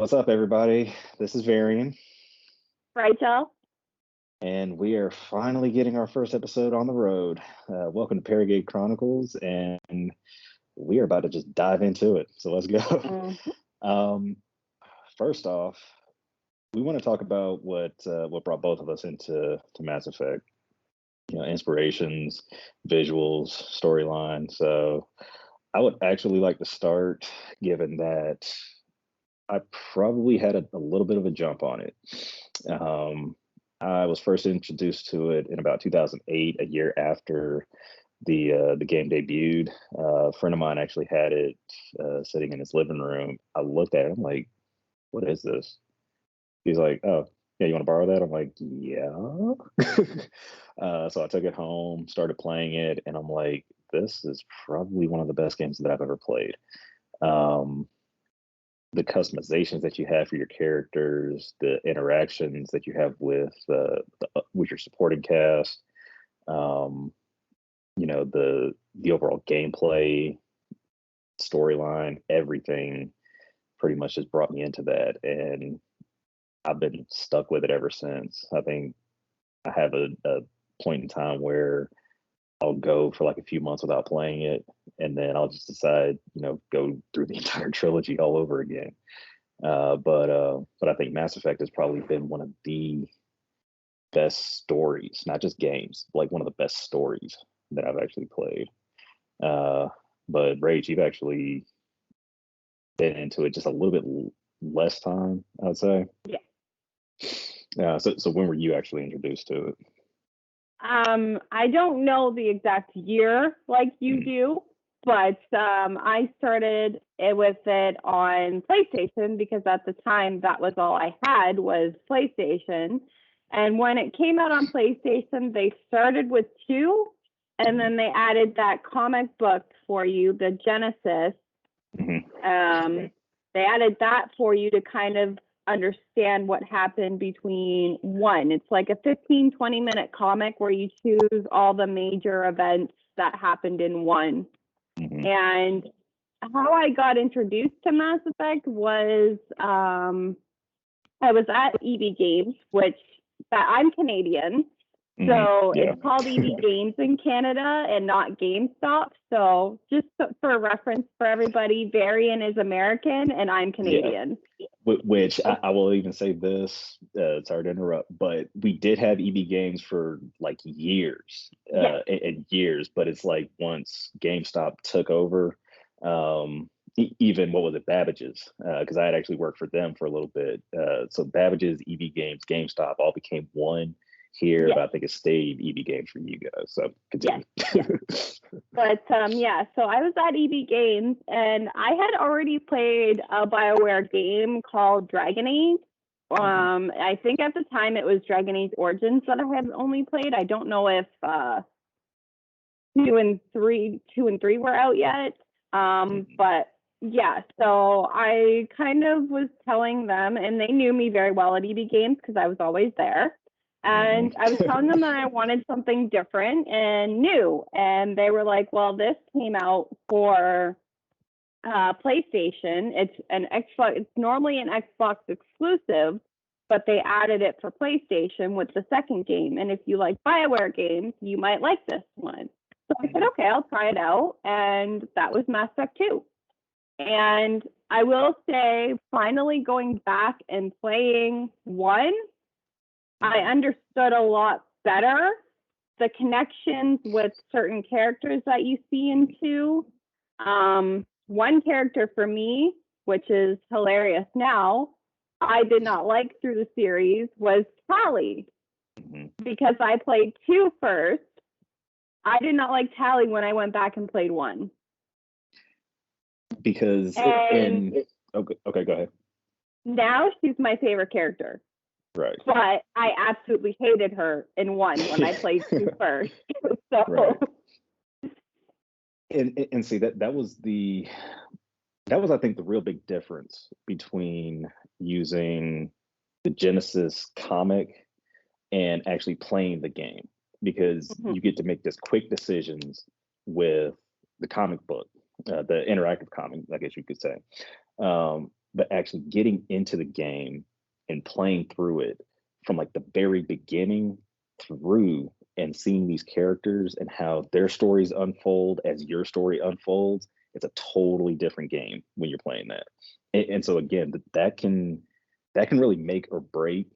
What's up, everybody? This is Varian, Rachel. and we are finally getting our first episode on the road. Welcome to Paragade Chronicles, and we are about to just dive into it. So let's go. Um, First off, we want to talk about what brought both of us into Mass Effect. Inspirations, visuals, storyline. So I would actually like to start, given that I probably had a little bit of a jump on it. I was first introduced to it in about 2008, a year after the game debuted. A friend of mine actually had it sitting in his living room. I looked at it, I'm like, "What is this?" He's like, "Oh, yeah, you want to borrow that?" I'm like, "Yeah." So I took it home, started playing it, and I'm like, "This is probably one of the best games that I've ever played." Um, the customizations that you have for your characters, the interactions that you have with your supporting cast, um, the overall gameplay, storyline, everything pretty much just brought me into that, and I've been stuck with it ever since. I think I have a point in time where I'll go for like a few months without playing it, and then I'll just decide, go through the entire trilogy all over again. But I think Mass Effect has probably been one of the best stories, not just games, like one of the best stories that I've actually played. But Rach, you've actually been into it just a little bit less time, I would say. Yeah. So when were you actually introduced to it? I don't know the exact year like you do, but I started with it on PlayStation because at the time that was all I had was PlayStation. And when it came out on PlayStation, they started with 2, and then they added that comic book for you, the Genesis. They added that for you to kind of understand what happened between 1. It's like a 15-20 minute comic where you choose all the major events that happened in 1. And how I got introduced to Mass Effect was I was at EB Games, which I'm Canadian. So it's called EB Games in Canada and not GameStop. So just for reference for everybody, Varian is American and I'm Canadian. Yeah. Which I will even say this, sorry to interrupt, but we did have EB Games for like years and years. But it's like once GameStop took over, even what was it, Babbage's, because I had actually worked for them for a little bit. So Babbage's, EB Games, GameStop all became one here, but I think it stayed EB Games for you guys. So continue. But so I was at EB Games and I had already played a BioWare game called Dragon Age. I think at the time it was Dragon Age Origins that I had only played. I don't know if 2 and 3 were out yet. But yeah, so I kind of was telling them, and they knew me very well at EB Games because I was always there. And I was telling them that I wanted something different and new. And they were like, well, this came out for PlayStation. It's an Xbox. It's normally an Xbox exclusive, but they added it for PlayStation with the second game. And if you like BioWare games, you might like this one. So I said, okay, I'll try it out. And that was Mass Effect 2. And I will say, finally going back and playing 1, I understood a lot better the connections with certain characters that you see in 2. One character for me, which is hilarious now, I did not like through the series was Tali, because I played 2 first. I did not like Tali when I went back and played 1. Because okay, go ahead. Now she's my favorite character. Right. But I absolutely hated her in 1 when I played 2 first. So. Right. And see that was I think the real big difference between using the Genesis comic and actually playing the game, because you get to make this quick decisions with the comic book, the interactive comic, I guess you could say. but actually getting into the game and playing through it from like the very beginning through, and seeing these characters and how their stories unfold as your story unfolds, it's a totally different game when you're playing that. And so again, that can really make or break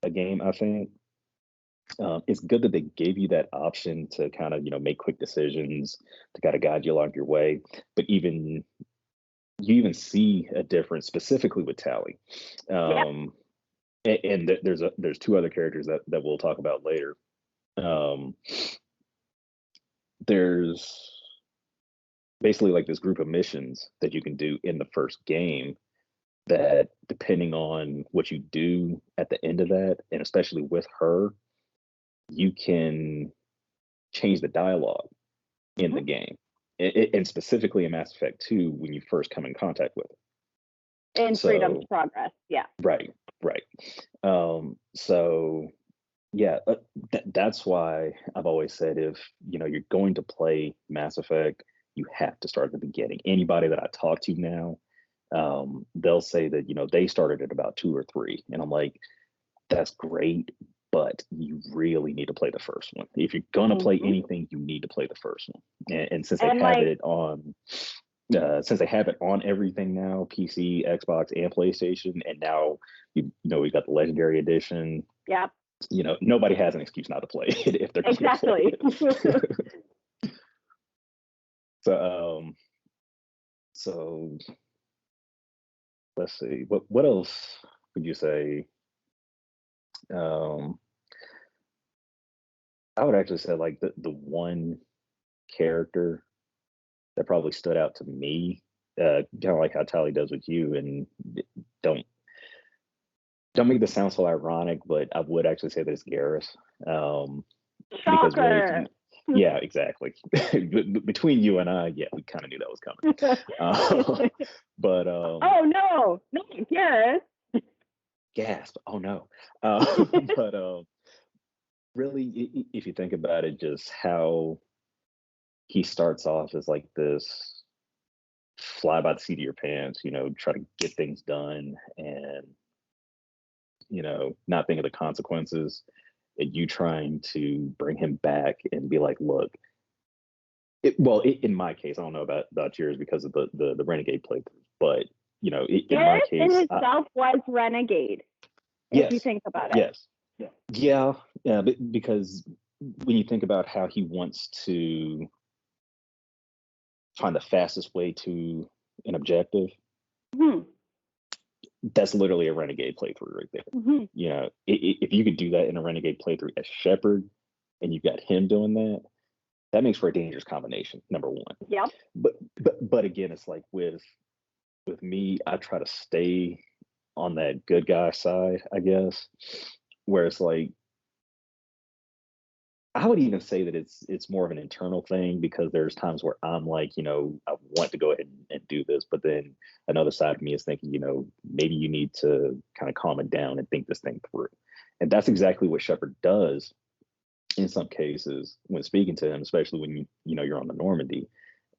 a game, I think. It's good that they gave you that option to kind of, make quick decisions to kind of guide you along your way. But you even see a difference specifically with Tally. Yeah. And there's two other characters that we'll talk about later. Um, there's basically like this group of missions that you can do in the first game that, depending on what you do at the end of that, and especially with her, you can change the dialogue in the Mhm. game. And specifically in Mass Effect 2 when you first come in contact with it. In Freedom's So, Progress. Yeah. right, right. So yeah, that's why I've always said, if you're going to play Mass Effect, you have to start at the beginning. Anybody that I talk to now, they'll say that they started at about 2 or 3, and I'm like, that's great, but you really need to play the first one. If you're gonna play Hmm. anything, you need to play the first one. And And like, since they have it on everything now, PC, Xbox, and PlayStation, and now we've got the Legendary Edition. yeah, Nobody has an excuse not to play it if they're gonna play exactly. it. So, so let's see. What else would you say? Um, I would actually say like the one character that probably stood out to me, kind of like how Tally does with you, and don't don't make this sound so ironic, but I would actually say that it's Garrus, because really, Shocker. yeah, exactly. Between you and I, yeah, we kind of knew that was coming. But Oh no, not Garrus. gasp! Oh no! But really, if you think about it, just how he starts off as like this fly by the seat of your pants, try to get things done, and not think of the consequences, and you trying to bring him back and be like, look, in my case, I don't know about yours because of the Renegade playthroughs, but in my Garrus in case, itself was Renegade, if you yes, think about it. yes, yeah, because when you think about how he wants to find the fastest way to an objective, Hmm. that's literally a Renegade playthrough right there. Hmm. If you could do that in a Renegade playthrough as Shepard, and you've got him doing that, that makes for a dangerous combination. Number one, Yep. but again, it's like with me, I try to stay on that good guy side, I guess, where it's like, I would even say that it's more of an internal thing, because there's times where I'm like, I want to go ahead and do this, but then another side of me is thinking, maybe you need to kind of calm it down and think this thing through. And that's exactly what Shepard does in some cases when speaking to him, especially when you're on the Normandy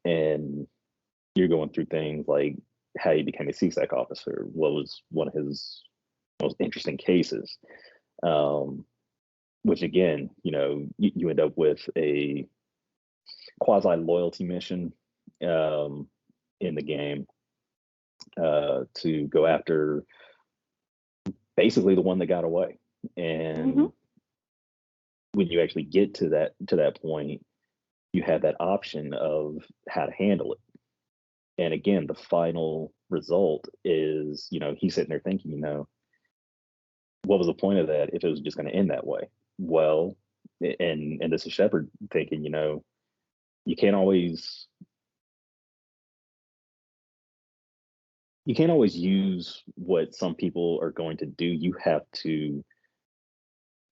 and you're going through things like how he became a CSEC officer, what was one of his most interesting cases. Which again, you end up with a quasi loyalty mission, in the game, to go after basically the one that got away. And Hmm. when you actually get to that point, you have that option of how to handle it. And again, the final result is, he's sitting there thinking, what was the point of that if it was just going to end that way? Well, and this is Shepard thinking, you can't always you can't always use what some people are going to do. You have to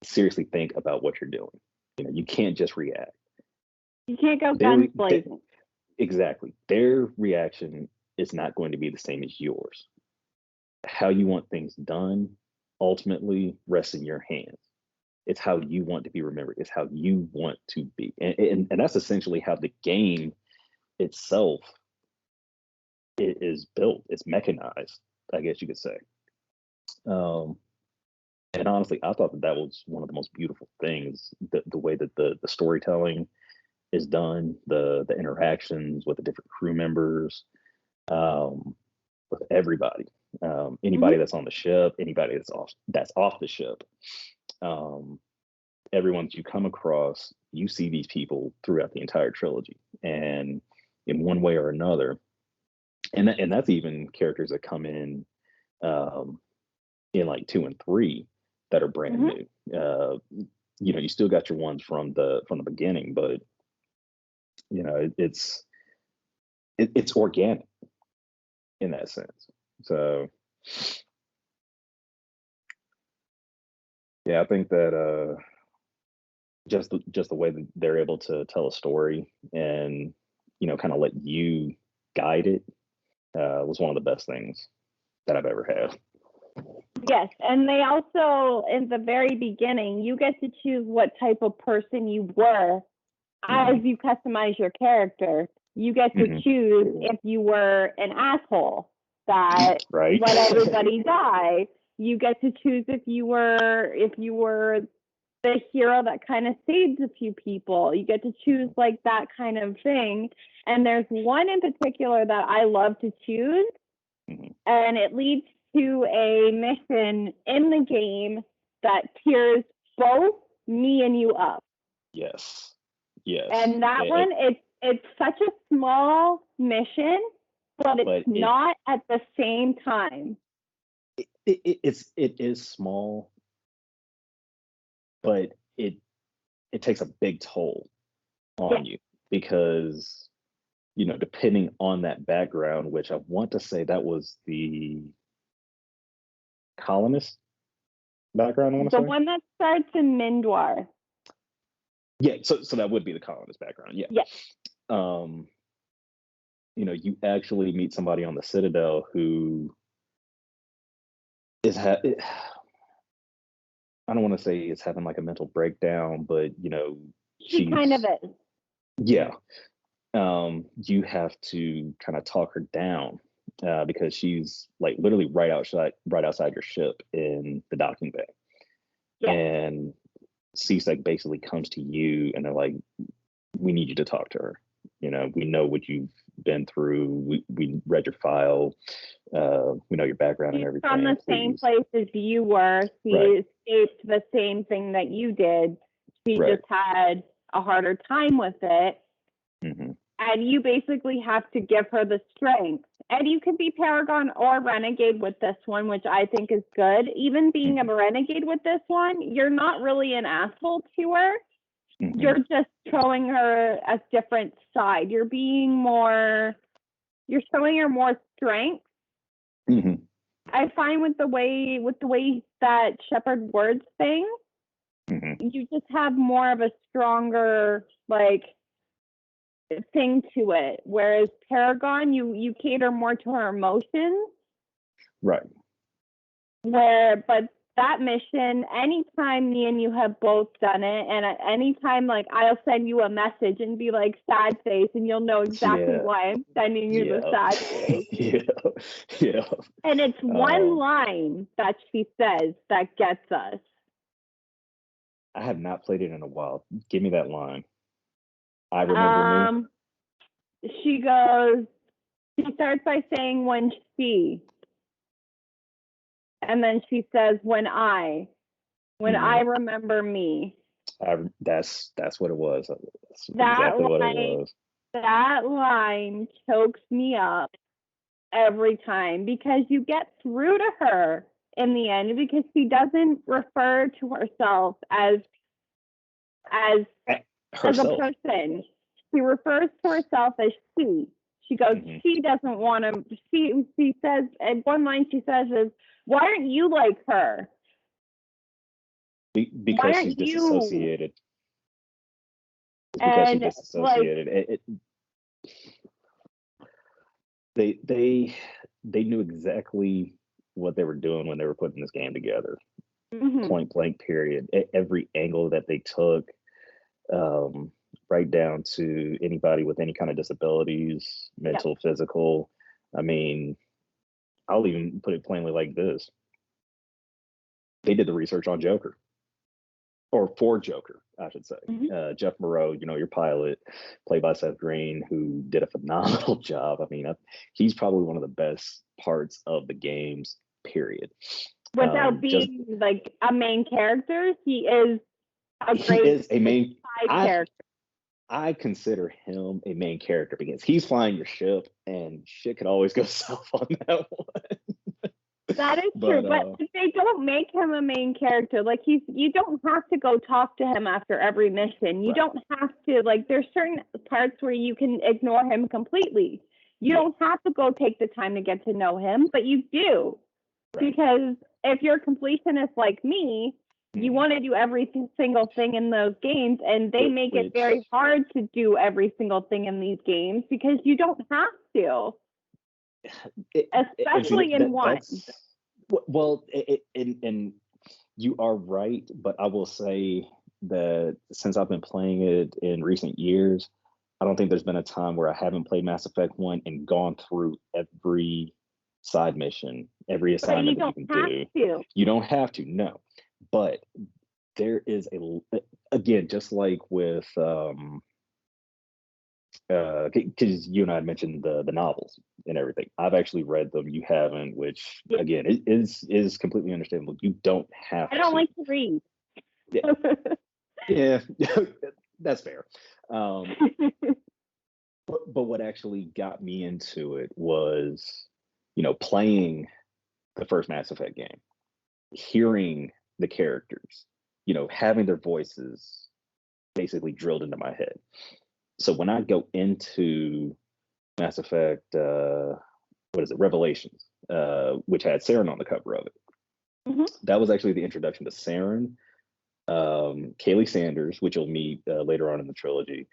seriously think about what you're doing. You can't just react. You can't go Their guns re- th- blazing. exactly. Their reaction is not going to be the same as yours. How you want things done ultimately rests in your hands. It's how you want to be remembered. It's how you want to be. And that's essentially how the game itself is built. It's mechanized I guess you could say. Um, and honestly, I thought that was one of the most beautiful things, the way that the storytelling is done, the interactions with the different crew members, um, with everybody, Hmm. anybody that's on the ship, anybody that's off the ship, um, everyone that you come across, you see these people throughout the entire trilogy, and in one way or another, and that's even characters that come um, in like 2 and 3 that are brand Hmm. new. You still got your ones from the beginning, but it's organic in that sense. So yeah, I think that just the way that they're able to tell a story and kind of let you guide it was one of the best things that I've ever had. Yes, and they also, in the very beginning, you get to choose what type of person you were as Hmm. you customize your character. You get to Hmm. choose if you were an asshole that Right. let everybody die. You get to choose if you were the hero that kind of saves a few people. You get to choose like that kind of thing. And there's one in particular that I love to choose, Hmm. and it leads to a mission in the game that tears both me and you up. Yes. Yes. And that one, it's such a small mission, but it's But not at the same time. it is small, but it takes a big toll Yeah. on you because depending on that background, which I want to say that was the colonist background, I want to The say. one that starts in Mindwar. Yeah, so that would be the colonist background. Yeah. Yeah. Um, you actually meet somebody on the Citadel who is I don't want to say is having like a mental breakdown, but She kind of she's is. yeah. You have to kind of talk her down because she's like literally right outside your ship in the docking bay, Yeah. and CSEC basically comes to you and they're like, we need you to talk to her. We know what you've been through. We read your file. We know your background and She's from everything. the same Please. place as you were. Right. She escaped the same thing that you did. She Right. just had a harder time with it. Hmm. And you basically have to give her the strength. And you can be Paragon or Renegade with this one, which I think is good. Even being a Hmm. Renegade with this one, you're not really an asshole to her. Hmm. You're just showing her a different side. You're showing her more strength. Hmm. I find with the way that Shepard words things, Hmm. you just have more of a stronger like thing to it. Whereas Paragon, you cater more to her emotions. Right. But that mission, anytime me and you have both done it, and at any time, like I'll send you a message and be like sad face, and you'll know exactly Yeah. why I'm sending you the Yeah. sad face. Yeah. Yeah. And it's one Um, line that she says that gets us. I have not played it in a while. Give me that line. I remember me. Um, she goes, she starts by saying when she, and then she says when I Hmm. remember me. That's what it was. That's That exactly what it line, was. that line chokes me up every time because you get through to her in the end because she doesn't refer to herself as as a Herself. person. She refers to herself as she. She goes, Hmm. she doesn't want to. She says, and one line she says is, "Why aren't you like her? Why Because she's aren't you?" disassociated. It's because she's And like, disassociated. They knew exactly what they were doing when they were putting this game together. mm-hmm. Point blank. Period. Every angle that they took, um, right down to anybody with any kind of disabilities, Yep. mental, physical. I mean, I'll even put it plainly like this: they did the research on Joker, or for Joker, I should say. Mhm. Jeff Moreau, your pilot, played by Seth Green, who did a phenomenal job. I mean, he's probably one of the best parts of the games, period. Without Just being like a main character, he is a he great is a main. side character. I consider him a main character because he's flying your ship, and shit could always go south on that one. That is true, but they don't make him a main character. Like you don't have to go talk to him after every mission. You Right. don't have to, like, there's certain parts where you can ignore him completely. You don't have to go take the time to get to know him, but you do. Right. Because if you're a completionist like me, you want to do every single thing in those games, and they make it very hard to do every single thing in these games because you don't have to. Especially in one. Well, and you are right, but I will say that since I've been playing it in recent years, I don't think there's been a time where I haven't played Mass Effect 1 and gone through every side mission, every assignment that you can do. You don't have to, no. But there is again, just like with because you and I mentioned the novels and everything. I've actually read them. You haven't, which again is completely understandable. You don't have. I don't like to read. Yeah, that's fair. But what actually got me into it was, playing the first Mass Effect game, hearing the characters, having their voices basically drilled into my head. So when I go into Mass Effect, what is it, Revelations, which had Saren on the cover of it. That was actually the introduction to Saren, Kaylee Sanders, which you'll meet later on in the trilogy,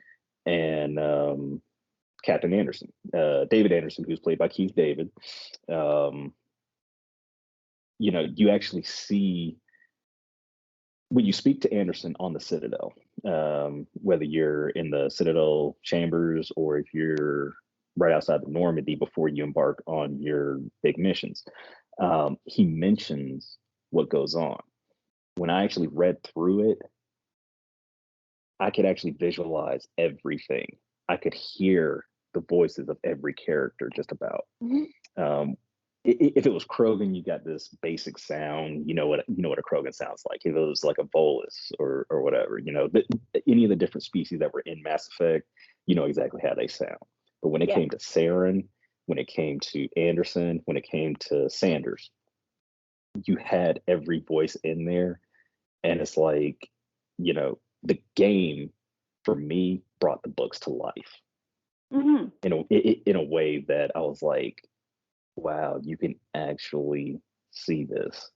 and Captain Anderson, David Anderson, who's played by Keith David. You actually see, when you speak to Anderson on the Citadel, whether you're in the Citadel chambers or if you're right outside of Normandy before you embark on your big missions, he mentions what goes on. When I actually read through it, I could actually visualize everything. I could hear the voices of every character just about. If it was Krogan, you got this basic sound. You know what a Krogan sounds like. If it was like a Volus or whatever, any of the different species that were in Mass Effect, you know exactly how they sound. But when it came to Saren, when it came to Anderson, when it came to Sanders, you had every voice in there, and it's like, the game for me brought the books to life in a way that I was like, wow, you can actually see this.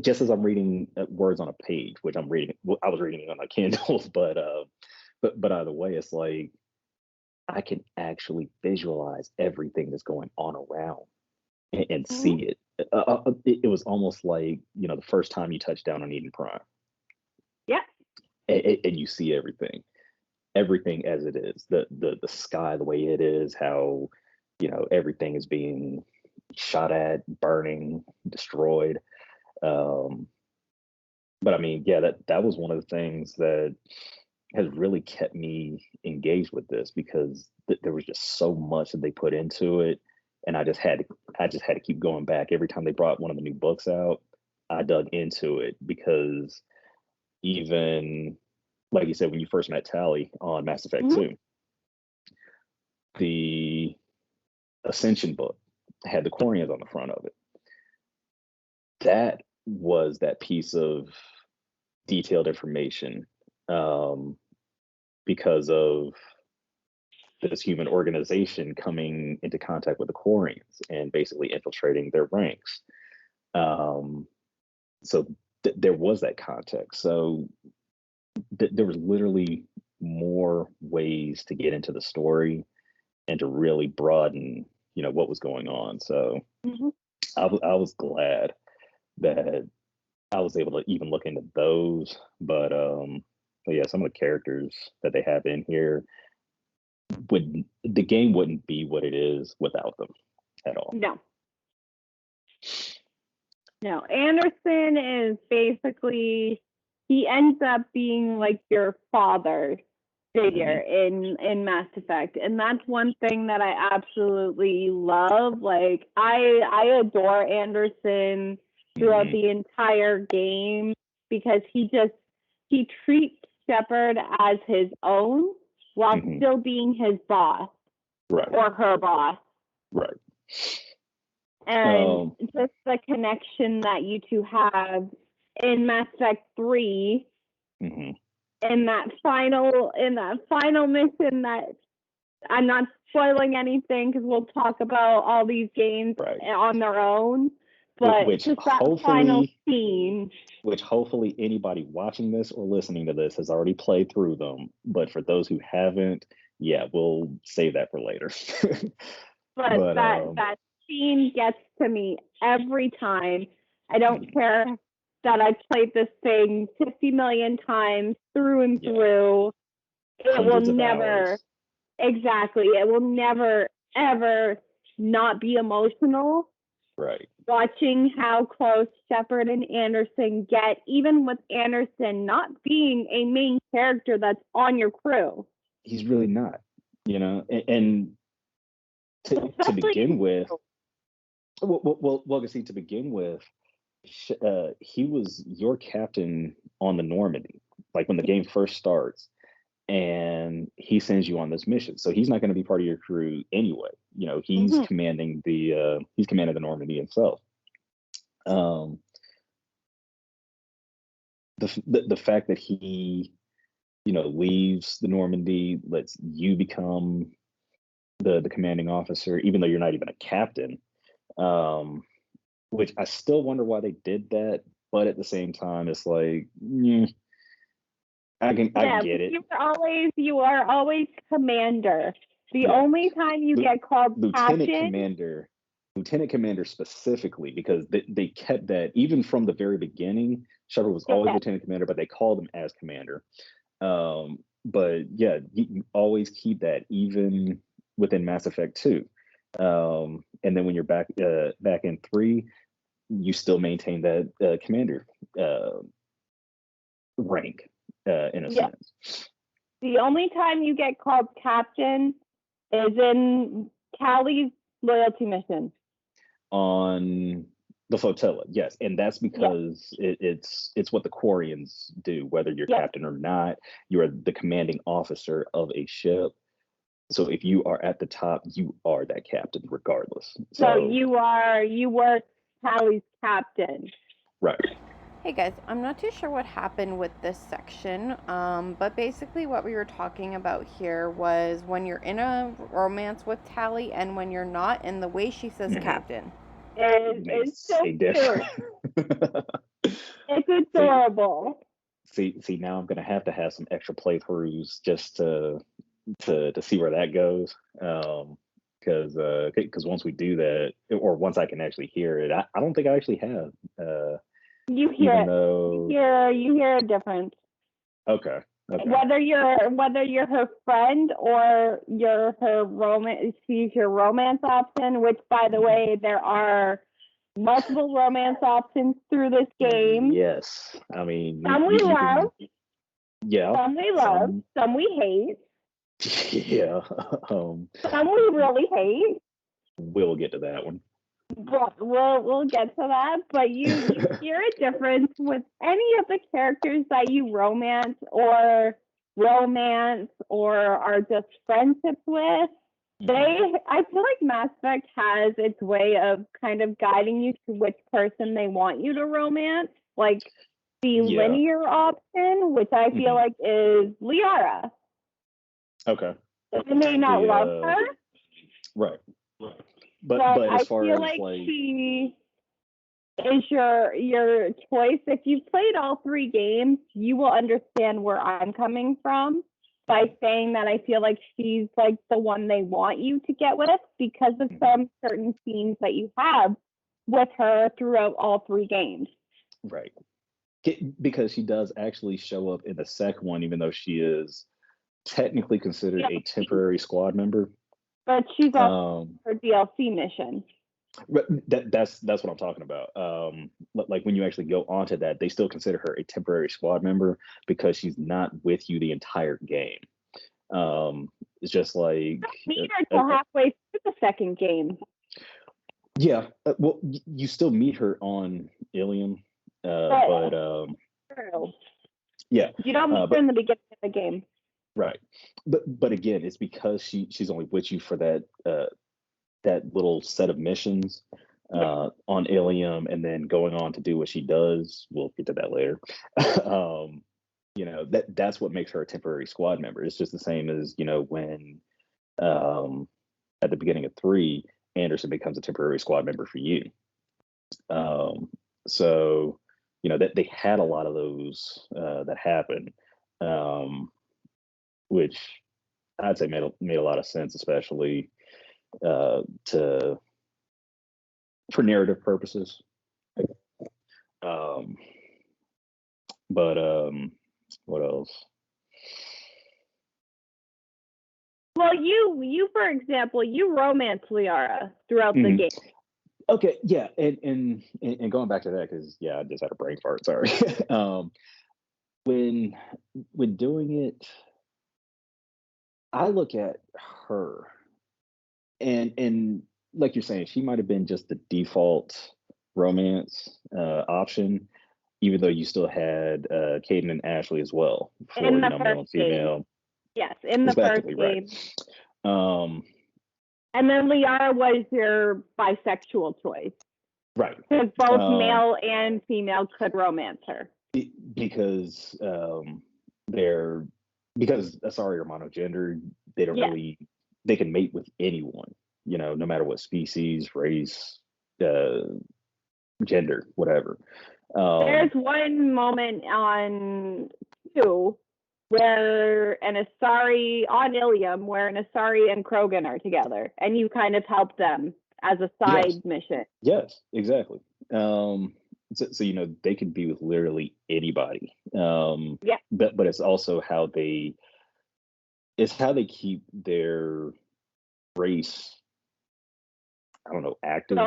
Just as I'm reading words on a page, which I was reading it on a Kindle, but either way, it's like I can actually visualize everything that's going on around and see it. It was almost like, the first time you touch down on Eden Prime. Yeah. And you see everything as it is, the sky, the way it is, how, everything is being shot at, burning, destroyed. But I mean, yeah, that was one of the things that has really kept me engaged with this, because there was just so much that they put into it, and I just had to keep going back every time they brought one of the new books out. I dug into it because, even like you said, when you first met Tally on Mass Effect 2, the Ascension book had the Quarians on the front of it. That was that piece of detailed information, because of this human organization coming into contact with the Quarians and basically infiltrating their ranks. So there was that context. So there was literally more ways to get into the story and to really broaden, what was going on. So I was glad that I was able to even look into those. But yeah, some of the characters that they have in here, the game wouldn't be what it is without them at all. No. No, Anderson is basically, he ends up being like your father figure in Mass Effect, and that's one thing that I absolutely love. Like I adore Anderson throughout the entire game because he treats Shepard as his own while still being his boss, right, or her boss. right. And just the connection that you two have in Mass Effect 3, in that final mission, that I'm not spoiling anything because we'll talk about all these games on their own, but which just that final scene. Which hopefully anybody watching this or listening to this has already played through them. But for those who haven't, yeah, we'll save that for later. but that scene gets to me every time. I don't care that I played this thing 50 million times through and through. It will never, it will never, ever not be emotional. Right. Watching how close Shepard and Anderson get, even with Anderson not being a main character that's on your crew. He's really not, and to begin with, to begin with, he was your captain on the Normandy, like when the game first starts, and he sends you on this mission. So he's not going to be part of your crew anyway. He's commanding the Normandy himself. The fact that he, leaves the Normandy, lets you become the commanding officer, even though you're not even a captain. Which I still wonder why they did that, but at the same time, it's like, I get it. You are always commander. The only time you get called Lieutenant Commander specifically, because they kept that even from the very beginning. Shepard was always Lieutenant Commander, but they called him as Commander. But yeah, you always keep that even within Mass Effect 2. And then when you're back in 3, you still maintain that commander rank in a sense. The only time you get called captain is in Callie's loyalty mission. On the flotilla, yes, and that's because it's what the Quarians do. Whether you're captain or not, you are the commanding officer of a ship. So if you are at the top, you are that captain, regardless. So you were Callie's captain. Right. Hey guys, I'm not too sure what happened with this section, but basically what we were talking about here was when you're in a romance with Tali and when you're not, and the way she says captain. It's so cute. It's adorable. See, now I'm gonna have to have some extra playthroughs just to see where that goes. Because once we do that, or once I can actually hear it, I don't think I actually have. You hear it. You hear a difference. Okay. Whether you're her friend or you're her romance, she's your romance option. Which, by the way, there are multiple romance options through this game. Yes, I mean some we love. Yeah. Some we love. Some we hate. Yeah. Some we really hate. We'll get to that one. We'll get to that, but you hear a difference with any of the characters that you romance or are just friendships with. I feel like Mass Effect has its way of kind of guiding you to which person they want you to romance, like the linear option, which I feel like is Liara. Okay. You may not love her. Right. But as far I feel as like she is your choice. If you've played all 3 games, you will understand where I'm coming from by saying that I feel like she's like the one they want you to get with because of some certain scenes that you have with her throughout all 3 games. Right. Because she does actually show up in the second one, even though she is technically considered a temporary squad member. But she's on her DLC mission. But that's what I'm talking about. Like when you actually go onto that, they still consider her a temporary squad member because she's not with you the entire game. It's just like Meet her till halfway through the second game. yeah. Well, you still meet her on Ilium, but True. yeah. You don't meet her in the beginning of the game. Right. But again, it's because she's only with you for that little set of missions on Ilium, and then going on to do what she does. We'll get to that later. That's what makes her a temporary squad member. It's just the same as when at the beginning of 3, Anderson becomes a temporary squad member for you. So that they had a lot of those that happen, which I'd say made a lot of sense, especially to for narrative purposes. But what else? Well, you for example, you romance Liara throughout the game. Okay, yeah, and going back to that, because I just had a brain fart. Sorry. When doing it, I look at her, and like you're saying, she might have been just the default romance option, even though you still had Caden and Ashley as well for male and female. Game. Yes, in the first game. Right. And then Liara was your bisexual choice. Right. Because both male and female could romance her. Because Asari are monogender, they don't really, they can mate with anyone, no matter what species, race, gender, whatever. There's one moment on 2 where an Asari on Ilium, where an Asari and Krogan are together, and you kind of help them as a side mission. Yes, exactly. So they could be with literally anybody. But it's also how they keep their race, I don't know, active,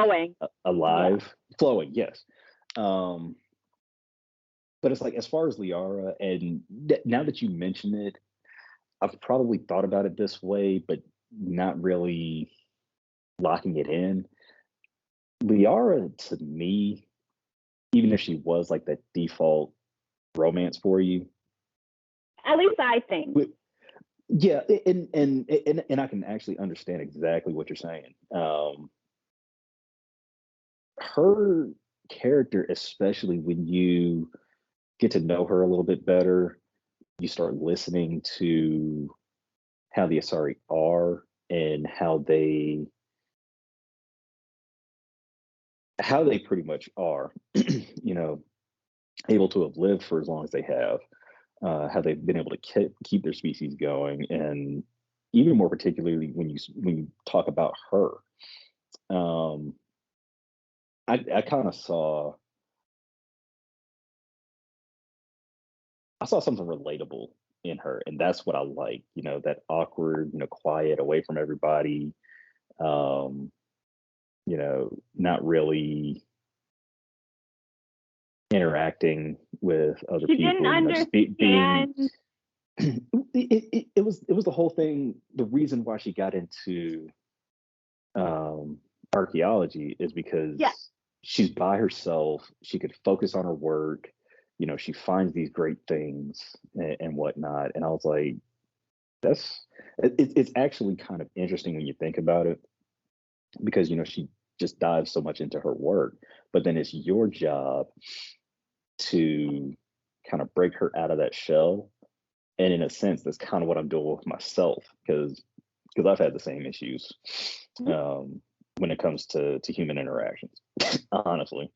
alive, flowing. Yes. But it's like, as far as Liara, and now that you mention it, I've probably thought about it this way, but not really locking it in. Liara, to me, even if she was like the default romance for you, at least I think. Yeah, and I can actually understand exactly what you're saying. Her character, especially when you get to know her a little bit better, you start listening to how the Asari are and how they pretty much are, able to have lived for as long as they have, how they've been able to keep their species going, and even more particularly when you talk about her, I kind of saw something relatable in her, and that's what I like. That awkward, quiet, away from everybody. Not really interacting with other people. Didn't understand. It was the whole thing. The reason why she got into archaeology is because she's by herself. She could focus on her work. She finds these great things and whatnot. And I was like, it's actually kind of interesting when you think about it, because she just dives so much into her work, but then it's your job to kind of break her out of that shell. And in a sense, that's kind of what I'm doing with myself, because I've had the same issues when it comes to human interactions. Honestly,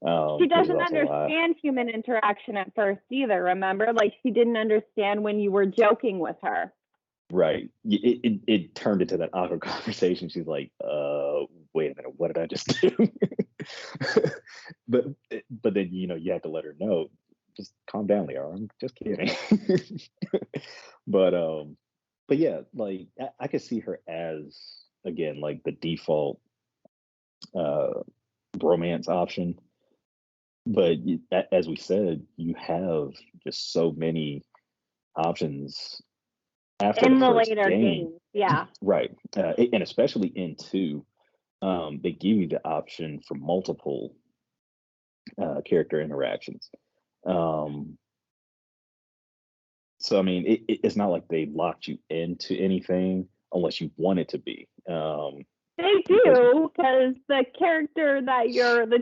she doesn't understand human interaction at first either. Remember, like, she didn't understand when you were joking with her. Right. It turned into that awkward conversation. She's like, wait a minute, what did I just do? but then you have to let her know, just calm down, Liara. I'm just kidding. but yeah, like I could see her as, again, like the default uh, romance option. But as we said, you have just so many options after the In the first later game, games, yeah. right? And especially in two, they give you the option for multiple character interactions. Um, so I mean, it's not like they locked you into anything unless you want it to be. They Because do, because the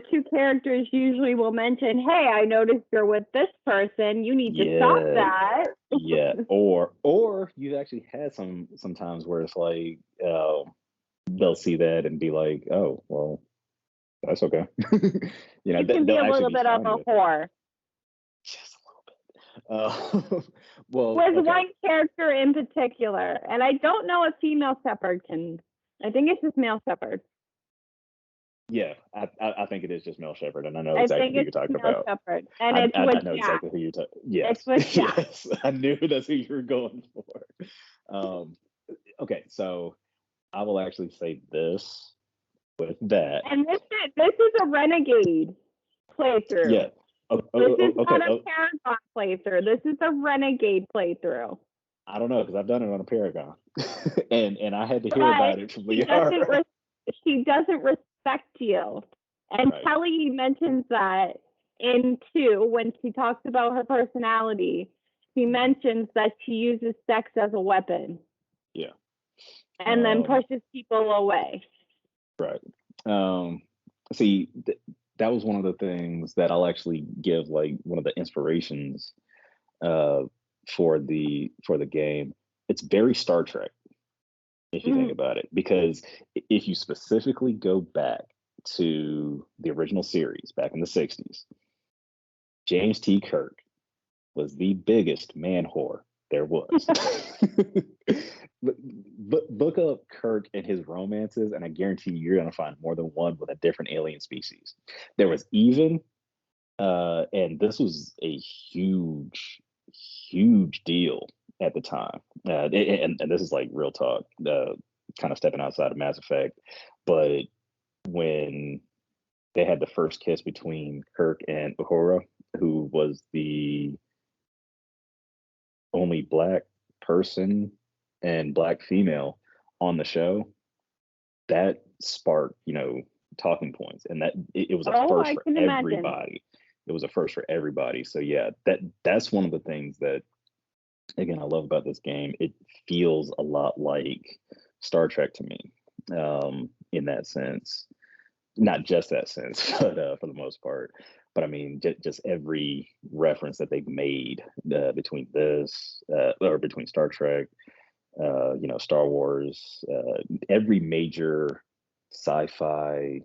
two characters usually will mention, hey, I noticed you're with this person. You need to stop yeah, that. yeah, or you've actually had sometimes where it's like they'll see that and be like, oh, well, that's okay. You can be They'll a actually little be bit of fine a with it. whore. Just a little bit. Well, With okay. one character in particular, and I don't know if female shepherd can. I think it's just male shepherd. Yeah, I think it is just Mel Shepherd, and I know I exactly think who it's you're talking male about. shepherd, and it's I with know Jack. exactly who you're talking. It's Yes, with Jack. yes, I knew that's who you were going for. Um, okay, so I will actually say this with that. And this is a renegade playthrough. Yeah. This is Okay. not a Paragon playthrough. This is a renegade playthrough. I don't know because I've done it on a Paragon, and I had to hear But about it from she doesn't Liara. she doesn't respect you. And Right. Kelly mentions that in 2 when she talks about her personality. She mentions that she uses sex as a weapon Yeah. and then pushes people away. Right. See, that was one of the things that I'll actually give like one of the inspirations uh, for the game. It's very Star Trek if you think about it, because if you specifically go back to the original series back in the '60s, James T. Kirk was the biggest man whore there was. but look up Kirk and his romances, and I guarantee you're going to find more than one with a different alien species. There was even, and this was a huge deal at the time. And this is like real talk, kind of stepping outside of Mass Effect. But when they had the first kiss between Kirk and Uhura, who was the only black person and black female on the show, that sparked, talking points, and that it was a first I for can imagine. everybody. It was a first for everybody. So yeah, that's one of the things that, again, I love about this game. It feels a lot like Star Trek to me, in that sense. Not just that sense, but for the most part. But I mean, just every reference that they've made between this or between Star Trek, Star Wars, every major sci-fi,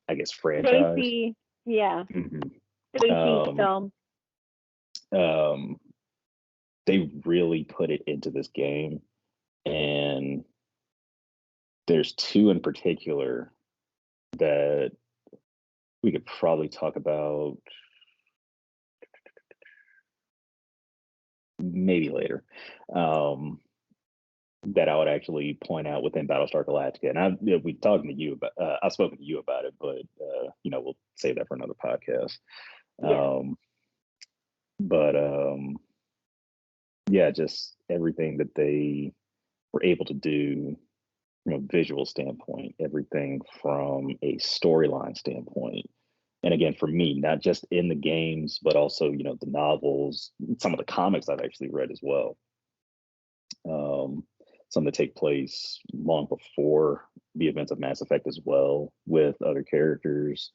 I guess, franchise. Spacey, yeah. hmm Spacey film. They really put it into this game, and there's two in particular that we could probably talk about maybe later, that I would actually point out within Battlestar Galactica. And we talking to you about, I've spoken to you about it, but we'll save that for another podcast. Yeah. But yeah, just everything that they were able to do from a visual standpoint, everything from a storyline standpoint. And again, for me, not just in the games, but also, the novels, some of the comics I've actually read as well. Some that take place long before the events of Mass Effect as well, with other characters.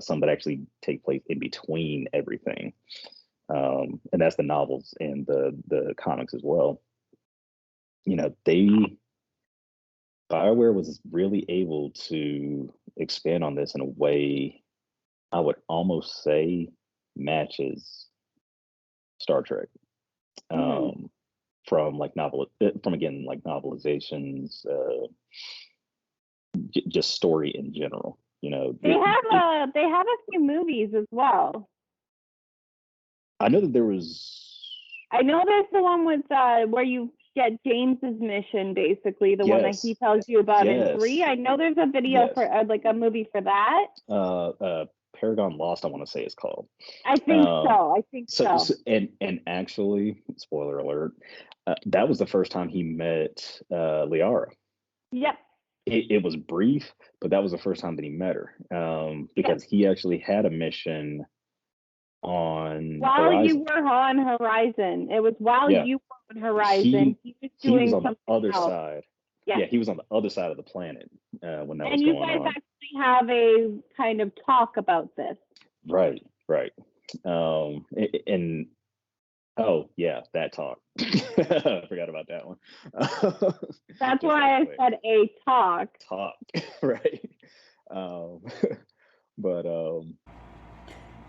Some that actually take place in between everything. And that's the novels and the comics as well. BioWare was really able to expand on this in a way I would almost say matches Star Trek. From novelizations, just story in general. They have a few movies as well. I know that there was. I know there's the one with where you get James's mission, basically, the one that Yes. he tells you about in Yes. 3. I know there's a video Yes. for like a movie for that. Paragon Lost, I want to say it's called. I think so. I think so. And actually, spoiler alert, that was the first time he met Liara. Yep. It was brief, but that was the first time that he met her, because he actually had a mission on while Horizon. you were on Horizon. It was while you were on Horizon. He was he doing was on the other else. side. Yeah. He was on the other side of the planet when that and was you going guys on. actually have a kind of talk about this. Right. And oh yeah, that talk. I forgot about that one. That's why I said a talk. Right. But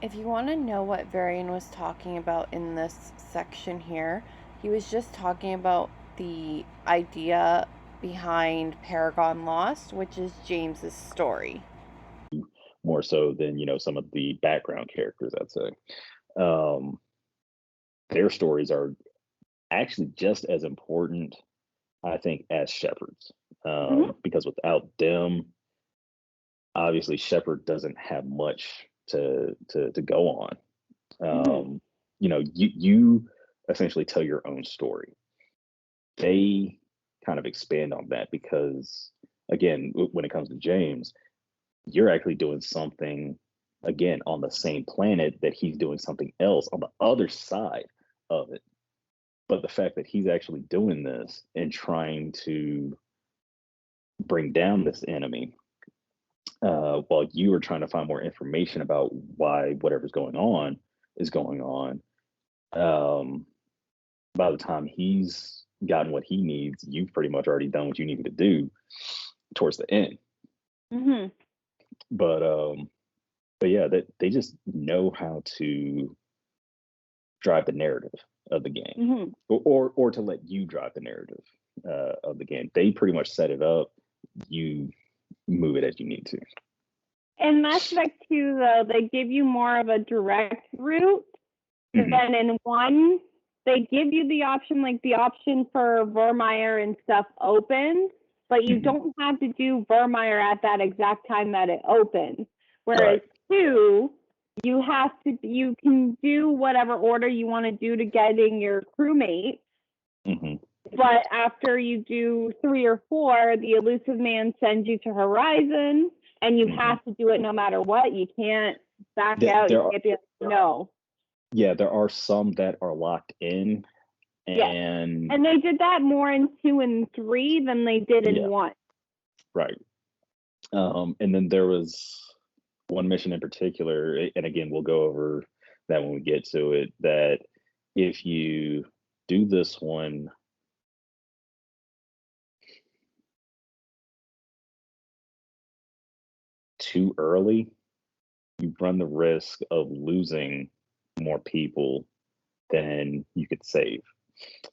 if you want to know what Varian was talking about in this section here, he was just talking about the idea behind Paragon Lost, which is James's story. More so than, some of the background characters, I'd say. Their stories are actually just as important, I think, as Shepard's. Because without them, obviously Shepard doesn't have much to go on. You essentially tell your own story. They kind of expand on that because, again, when it comes to James, you're actually doing something, again, on the same planet that he's doing something else on the other side of it. But the fact that he's actually doing this and trying to bring down this enemy, while you are trying to find more information about why whatever's going on is going on, by the time he's gotten what he needs, you've pretty much already done what you needed to do towards the end. But yeah, they just know how to drive the narrative of the game, or to let you drive the narrative of the game. They pretty much set it up. You move it as you need to. In Mass Effect 2, though, they give you more of a direct route. Then in 1, they give you the option for Vermeer and stuff open, but you don't have to do Vermeer at that exact time that it opens. Whereas 2, you can do whatever order you want to do to getting your crewmate. But after you do 3 or 4, the Elusive Man sends you to Horizon, and you have to do it no matter what. You can't back out. You can't be like, no. Yeah, there are some that are locked in. And they did that more in 2 and 3 than they did in 1. Right. And then there was one mission in particular, and again, we'll go over that when we get to it, that if you do this one too early, you run the risk of losing more people than you could save.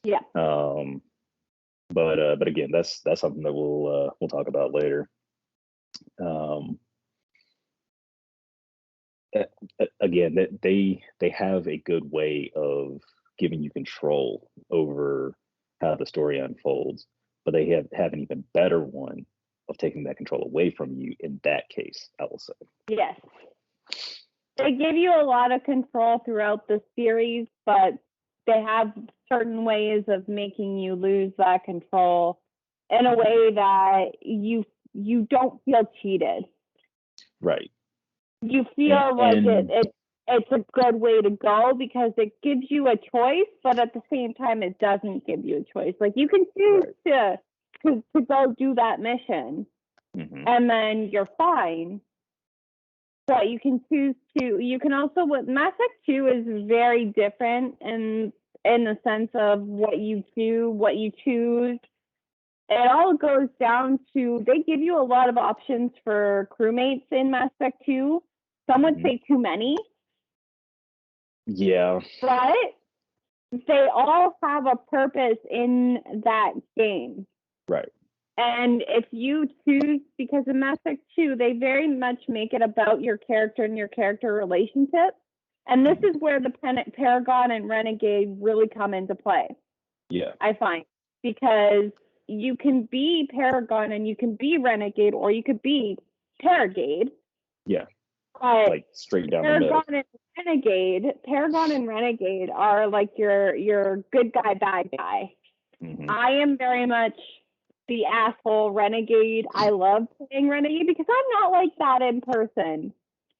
Yeah. But again, that's something that we'll talk about later. Again, that they have a good way of giving you control over how the story unfolds, but they have an even better one of taking that control away from you in that case, I will say. Yes. They give you a lot of control throughout the series, but they have certain ways of making you lose that control in a way that you don't feel cheated. Right. You feel it's a good way to go because it gives you a choice, but at the same time, it doesn't give you a choice. Like, you can choose to go do that mission, and then you're fine. But you can choose to. You can also. What Mass Effect 2 is very different in the sense of what you do, what you choose. It all goes down to they give you a lot of options for crewmates in Mass Effect 2. Some would say too many. Yeah. But they all have a purpose in that game. Right. And if you choose, because in Mass Effect 2, they very much make it about your character and your character relationship. And this is where the Paragon and Renegade really come into play. Yeah. I find. because you can be Paragon and you can be Renegade, or you could be Paragade. Yeah, but like straight down the middle. Paragon and Renegade are like your good guy, bad guy. Mm-hmm. I am very much the asshole Renegade. I love playing Renegade because I'm not like that in person.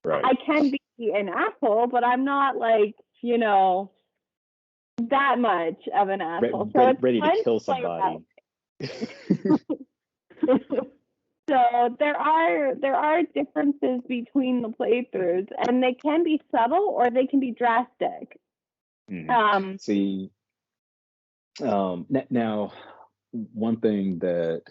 Right. I can be an asshole, but I'm not like, that much of an asshole. Ready to kill somebody. So there are differences between the playthroughs, and they can be subtle or they can be drastic. Mm-hmm. See, now one thing that,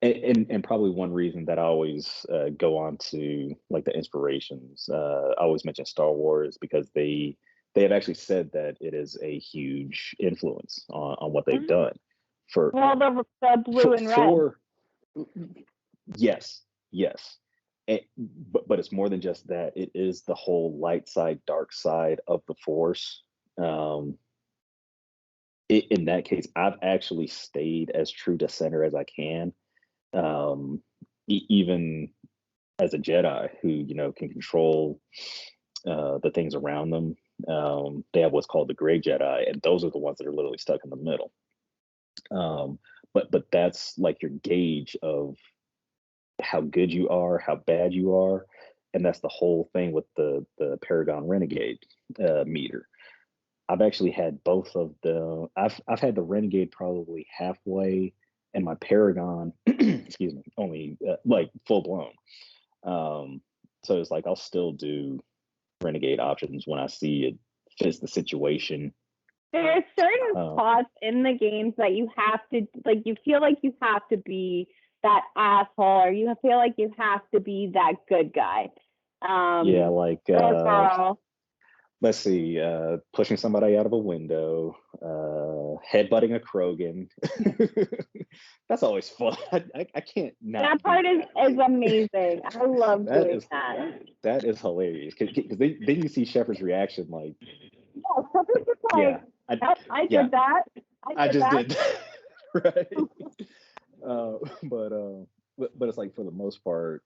and probably one reason that I always go on to like the inspirations. I always mention Star Wars because they have actually said that it is a huge influence on what they've done. For the blue and red. Yes. But it's more than just that. It is the whole light side, dark side of the Force. In that case, I've actually stayed as true to center as I can. Even as a Jedi who can control the things around them. They have what's called the gray Jedi, and those are the ones that are literally stuck in the middle. But that's like your gauge of how good you are, how bad you are, and that's the whole thing with the Paragon Renegade meter. I've actually had both of them. I've had the Renegade probably halfway, and my Paragon, excuse me, only like full blown. So it's like I'll still do Renegade options when I see it fits the situation. There are certain spots in the games that you have to, like, you feel like you have to be that asshole, or you feel like you have to be that good guy. Yeah, like let's see, pushing somebody out of a window, headbutting a Krogan. That's always fun. I can't not. That part is amazing. I love doing that. That is hilarious because then you see Shepard's reaction, like, yeah, Shepard's just like, yeah, I did that. I just did that. Right. But it's like, for the most part,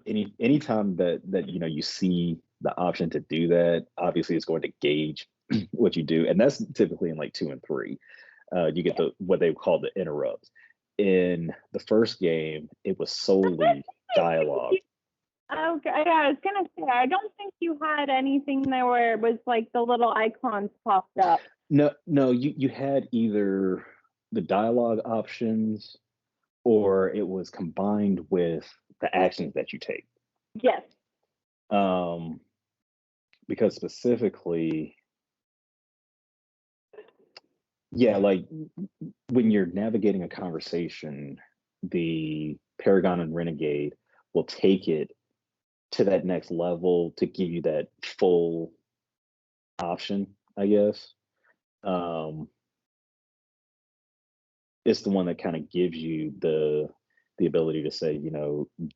anytime that you see the option to do that, obviously it's going to gauge what you do, and that's typically in like 2 and 3. You get what they call the interrupts. In the first game, it was solely dialogue. Okay, yeah, I was gonna say, I don't think you had anything there where it was like the little icons popped up. No, you had either the dialogue options or it was combined with the actions that you take. Yes. Because specifically, yeah, like when you're navigating a conversation, the Paragon and Renegade will take it to that next level to give you that full option, I guess. It's the one that kind of gives you the ability to say,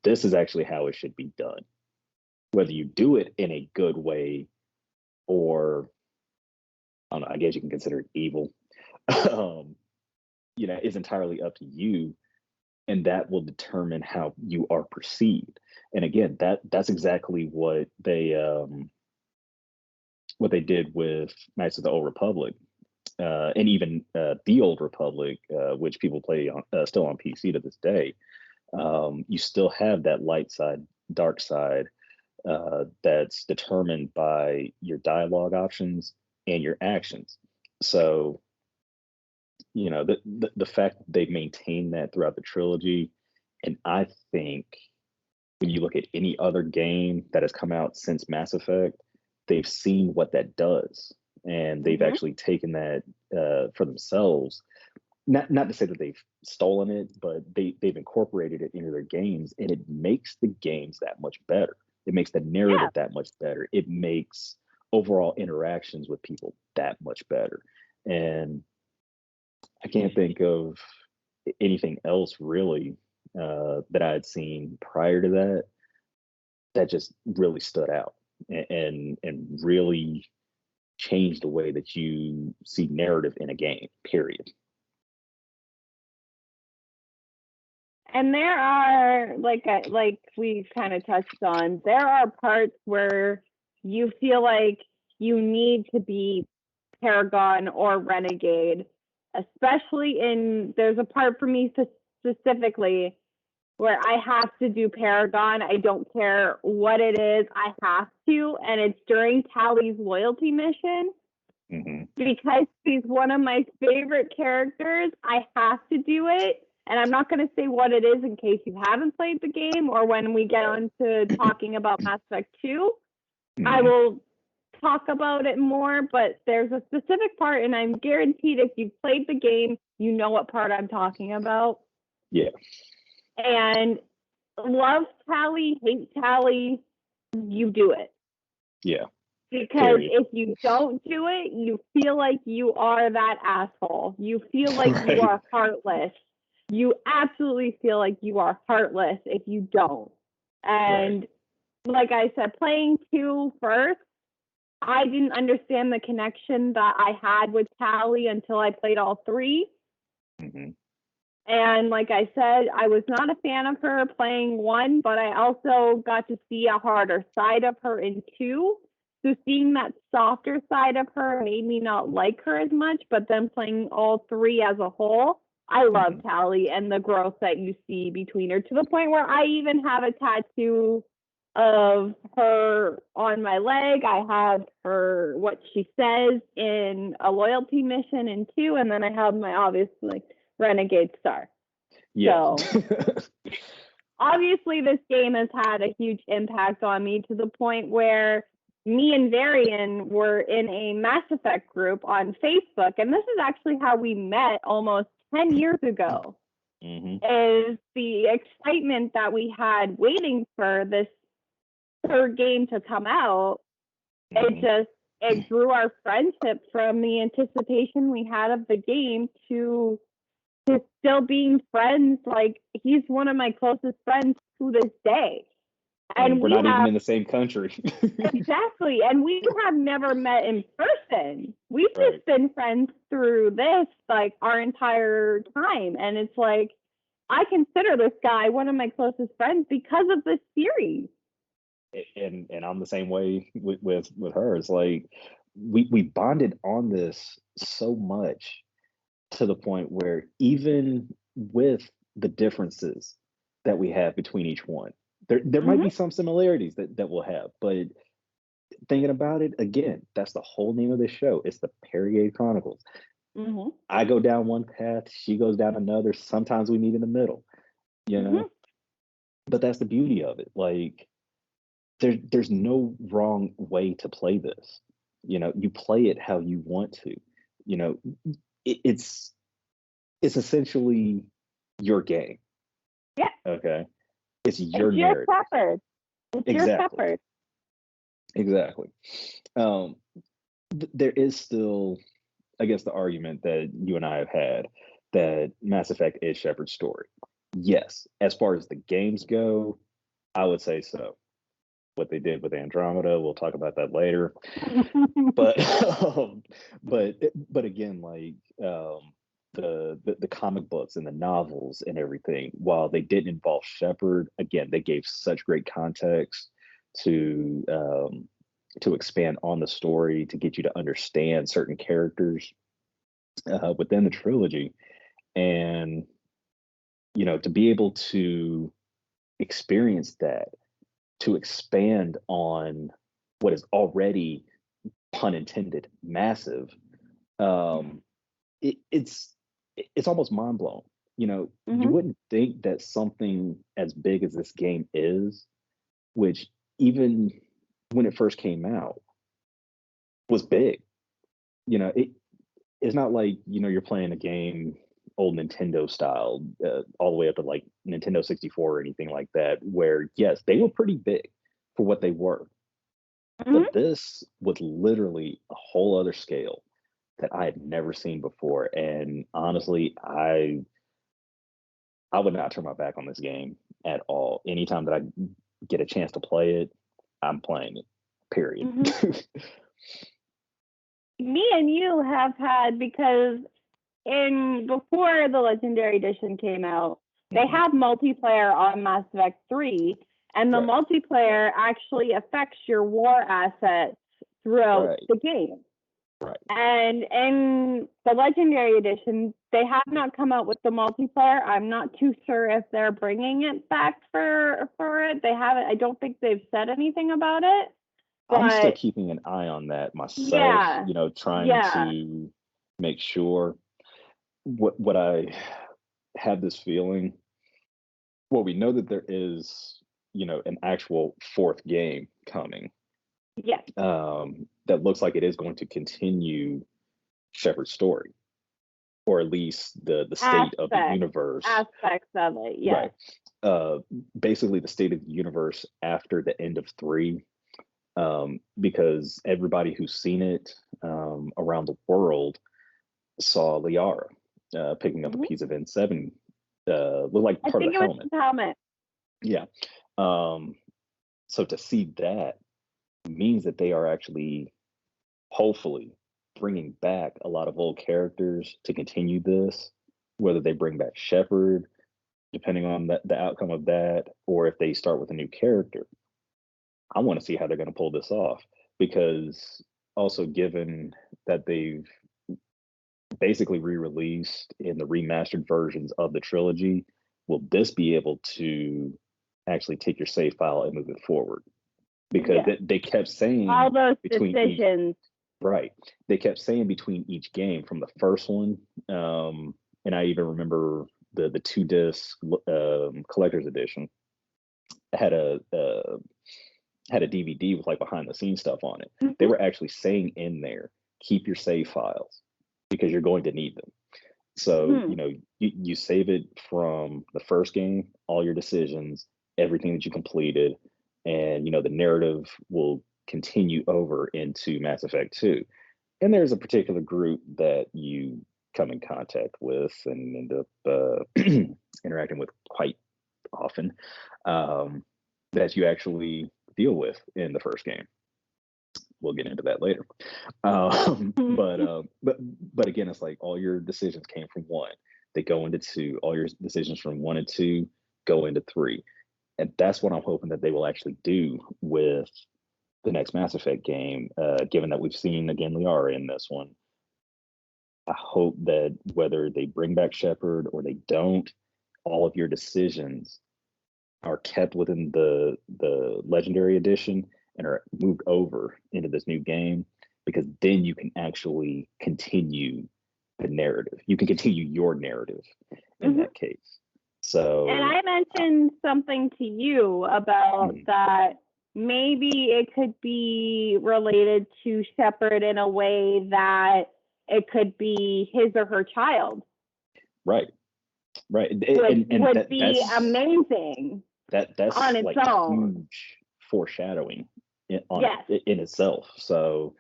this is actually how it should be done. Whether you do it in a good way or, I don't know, I guess you can consider it evil, is entirely up to you. And that will determine how you are perceived. And again, that's exactly what they did with Knights of the Old Republic, and even the Old Republic, which people play on, still on PC to this day. You still have that light side, dark side, that's determined by your dialogue options and your actions. So, the fact that they've maintained that throughout the trilogy, and I think when you look at any other game that has come out since Mass Effect, they've seen what that does, and they've actually taken that for themselves. Not to say that they've stolen it, but they've incorporated it into their games, and it makes the games that much better. It makes the narrative that much better. It makes overall interactions with people that much better. And I can't think of anything else really that I had seen prior to that just really stood out and really change the way that you see narrative in a game, period. And there are, like we kind of touched on, there are parts where you feel like you need to be Paragon or Renegade, especially there's a part for me specifically where I have to do Paragon. I don't care what it is, I have to, and it's during Tally's loyalty mission. Mm-hmm. Because she's one of my favorite characters, I have to do it. And I'm not going to say what it is in case you haven't played the game, or when we get on to talking about Mass Effect 2, Mm-hmm. I will talk about it more, but there's a specific part, and I'm guaranteed if you've played the game, you know what part I'm talking about. Yeah. And love Tally, hate Tally, you do it. Yeah. Because if you don't do it, you feel like you are that asshole. You feel like you are heartless. You absolutely feel like you are heartless if you don't. And like I said, playing 2 first, I didn't understand the connection that I had with Tally until I played all 3. Mm-hmm. And like I said, I was not a fan of her playing 1, but I also got to see a harder side of her in 2. So seeing that softer side of her made me not like her as much, but then playing all 3 as a whole, I love Tally and the growth that you see between her, to the point where I even have a tattoo of her on my leg. I have her, what she says in a loyalty mission in 2, and then I have my obviously Renegade star. Yeah. So obviously this game has had a huge impact on me, to the point where me and Varian were in a Mass Effect group on Facebook, and this is actually how we met almost 10 years ago. Is the excitement that we had waiting for this 3rd game to come out. It grew our friendship from the anticipation we had of the game to still being friends. Like, he's one of my closest friends to this day. And we're not even in the same country. Exactly. And we have never met in person. We've just been friends through this, like, our entire time. And it's like, I consider this guy one of my closest friends because of this series. And I'm the same way with her. It's like we bonded on this so much, to the point where even with the differences that we have between each one, there might be some similarities that we'll have, but thinking about it again, that's the whole name of this show. It's the Paragade Chronicles. I go down one path, she goes down another. Sometimes we meet in the middle, you know. But that's the beauty of it. Like, there's no wrong way to play this. You know, you play it how you want to. You know, it's essentially your game. Yeah. Okay. It's your narrative. Shepherd. It's your shepherd. Exactly. There is still, I guess, the argument that you and I have had that Mass Effect is Shepard's story. Yes, as far as the games go, I would say so. What they did with Andromeda, we'll talk about that later. but again, like, the comic books and the novels and everything, while they didn't involve Shepard, again, they gave such great context to expand on the story, to get you to understand certain characters within the trilogy, and you know, to be able to experience that, to expand on what is already, pun intended, massive. It's almost mind blowing. You know, you wouldn't think that something as big as this game is, which even when it first came out was big. You know, it's not like, you know, you're playing a game old Nintendo style, all the way up to like Nintendo 64 or anything like that, where yes, they were pretty big for what they were. But this was literally a whole other scale that I had never seen before. And honestly, I would not turn my back on this game at all. Anytime that I get a chance to play it, I'm playing it. Period. me and you have had, because before the Legendary Edition came out, they have multiplayer on Mass Effect 3, and the multiplayer actually affects your war assets throughout the game. Right. And in the Legendary Edition, they have not come out with the multiplayer. I'm not too sure if they're bringing it back for it. They haven't. I don't think they've said anything about it. I'm still keeping an eye on that myself. Trying to make sure. What I have this feeling. Well, we know that there is, an actual fourth game coming. Yes. That looks like it is going to continue Shepard's story, or at least the state of the universe. Aspects of it, yes. Right. Basically, the state of the universe after the end of 3, because everybody who's seen it around the world saw Liara picking up a piece of N7, looked like part of the helmet. Yeah. So to see that means that they are actually, hopefully, bringing back a lot of old characters to continue this, whether they bring back Shepard, depending on the outcome of that, or if they start with a new character. I want to see how they're going to pull this off, because also given that they've basically re-released in the remastered versions of the trilogy, will this be able to actually take your save file and move it forward? Because they kept saying all those decisions. Right. They kept saying between each game from the first one, and I even remember the 2-disc collector's edition had a DVD with like behind the scenes stuff on it. They were actually saying in there, keep your save files because you're going to need them. So, you save it from the first game, all your decisions, everything that you completed, and, the narrative will continue over into Mass Effect 2. And there's a particular group that you come in contact with and end up interacting with quite often, that you actually deal with in the first game. We'll get into that later. But again, it's like all your decisions came from 1. They go into 2. All your decisions from 1 and 2 go into 3. And that's what I'm hoping that they will actually do with the next Mass Effect game, given that we've seen, again, Liara in this one. I hope that whether they bring back Shepard or they don't, all of your decisions are kept within the Legendary Edition and are moved over into this new game, because then you can actually continue the narrative. You can continue your narrative in that case. So, and I mentioned something to you about that. Maybe it could be related to Shepard in a way that it could be his or her child. Right. Would be amazing. That's on its like own. Huge foreshadowing in itself. So,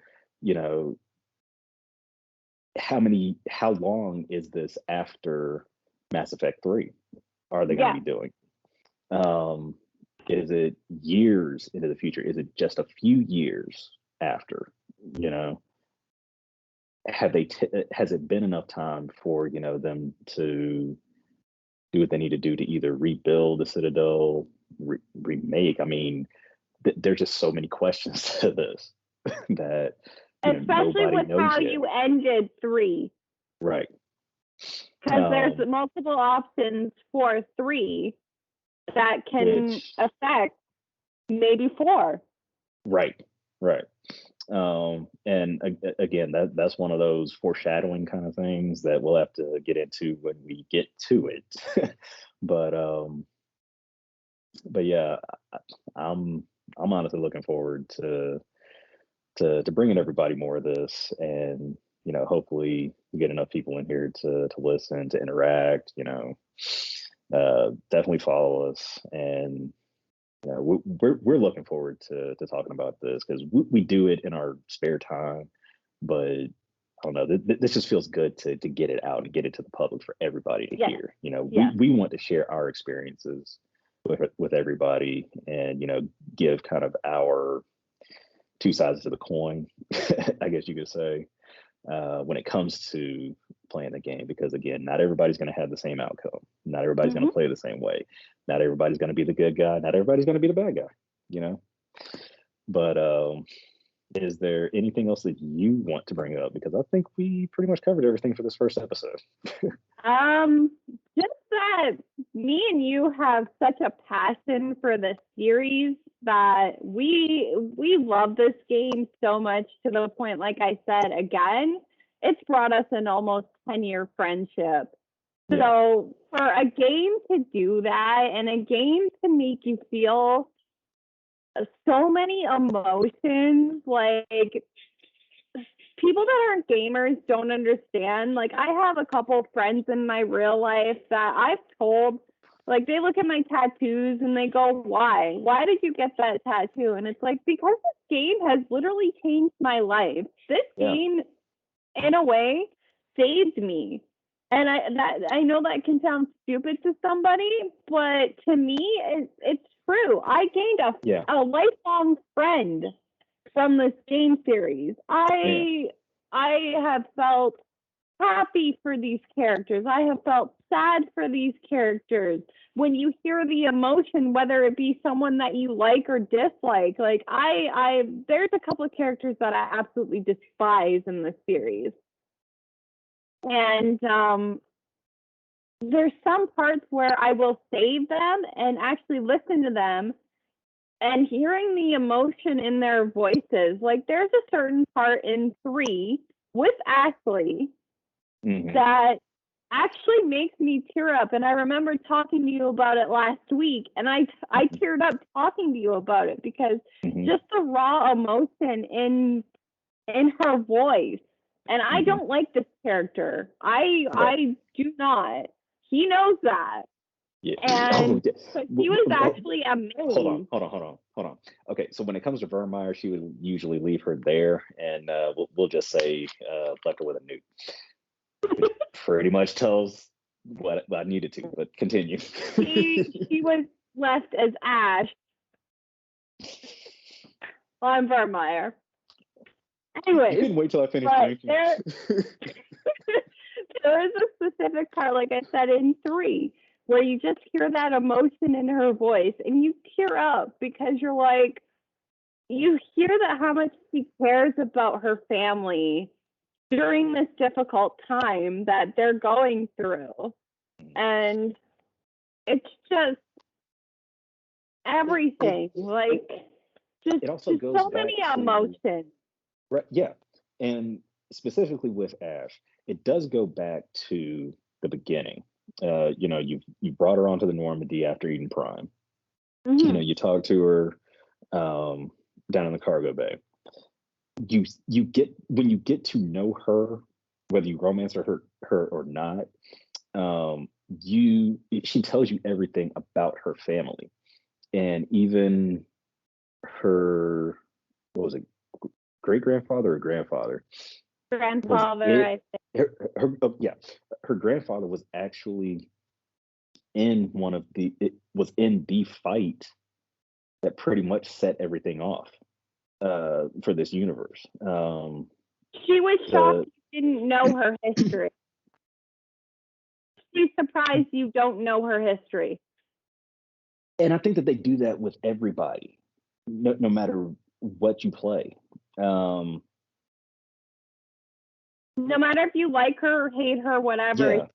how long is this after Mass Effect 3? Are they going to be doing? Is it years into the future? Is it just a few years after? Has it been enough time for them to do what they need to do to either rebuild the Citadel, remake? I mean, there's just so many questions to this that especially with how yet. You ended 3, right? Because there's multiple options for 3 that can affect maybe 4. Right. And again, that's one of those foreshadowing kind of things that we'll have to get into when we get to it. but yeah, I'm honestly looking forward to bringing everybody more of this, and hopefully we get enough people in here to listen, to interact. Definitely follow us, and we're looking forward to talking about this, because we do it in our spare time, but I don't know, this just feels good to get it out and get it to the public for everybody to hear. We want to share our experiences with everybody, and give kind of our 2 sides of the coin, I guess you could say. when it comes to playing the game, because again, not everybody's going to have the same outcome. Not everybody's going to play the same way. Not everybody's going to be the good guy. Not everybody's going to be the bad guy, you know? But is there anything else that you want to bring up? Because I think we pretty much covered everything for this first episode. Just that me and you have such a passion for the series that we love this game so much, to the point, like I said, again, it's brought us an almost 10-year friendship. Yeah. So for a game to do that, and a game to make you feel so many emotions, like, people that aren't gamers don't understand. Like, I have a couple friends in my real life that I've told, like, they look at my tattoos and they go, why did you get that tattoo? And it's like, because this game has literally changed my life. This game, in a way, saved me. And I know that can sound stupid to somebody, but to me, it's true. I gained a lifelong friend from this game series. I have felt happy for these characters. I have felt sad for these characters. When you hear the emotion, whether it be someone that you like or dislike, like there's a couple of characters that I absolutely despise in this series. And there's some parts where I will save them and actually listen to them, and hearing the emotion in their voices. Like, there's a certain part in 3 with Ashley that actually makes me tear up. And I remember talking to you about it last week, and I teared up talking to you about it, because just the raw emotion in her voice. And I don't like this character. I do not. He knows that. Yeah. And so he was actually amazing. Hold on. Okay, so when it comes to Vermeer, she would usually leave her there, and we'll just say left her with a nuke. Pretty much tells what I needed to, but continue. She was left as Ash on Vermeer. Anyway, you couldn't wait till I finished drinking. There is a specific part, like I said, in 3, where you just hear that emotion in her voice and you tear up, because you're like, you hear that how much she cares about her family during this difficult time that they're going through. And it's just everything, like, just, it also goes so many emotions. Right, yeah. And specifically with Ash, it does go back to the beginning. You brought her onto the Normandy after Eden Prime. You talk to her down in the cargo bay. You get, when you get to know her, whether you romance her or not, she tells you everything about her family, and even her, what was it, great grandfather or grandfather? Grandfather, I think. Her grandfather was actually in in the fight that pretty much set everything off for this universe. She was shocked you didn't know her history. She's surprised you don't know her history. And I think that they do that with everybody, no matter what you play. No matter if you like her or hate her, whatever,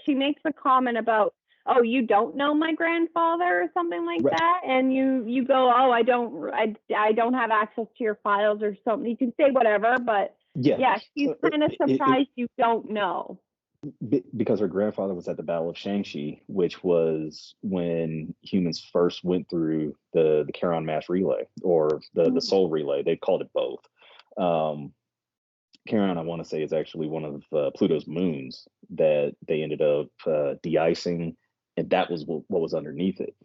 she makes a comment about, oh, you don't know my grandfather or something like that, and you go, oh, I don't have access to your files or something. You can say whatever, but she's kind of surprised you don't know. Because her grandfather was at the Battle of Shang-Chi, which was when humans first went through the Charon mass relay, or the soul relay. They called it both. Charon, I want to say, is actually one of Pluto's moons that they ended up de-icing, and that was what was underneath it.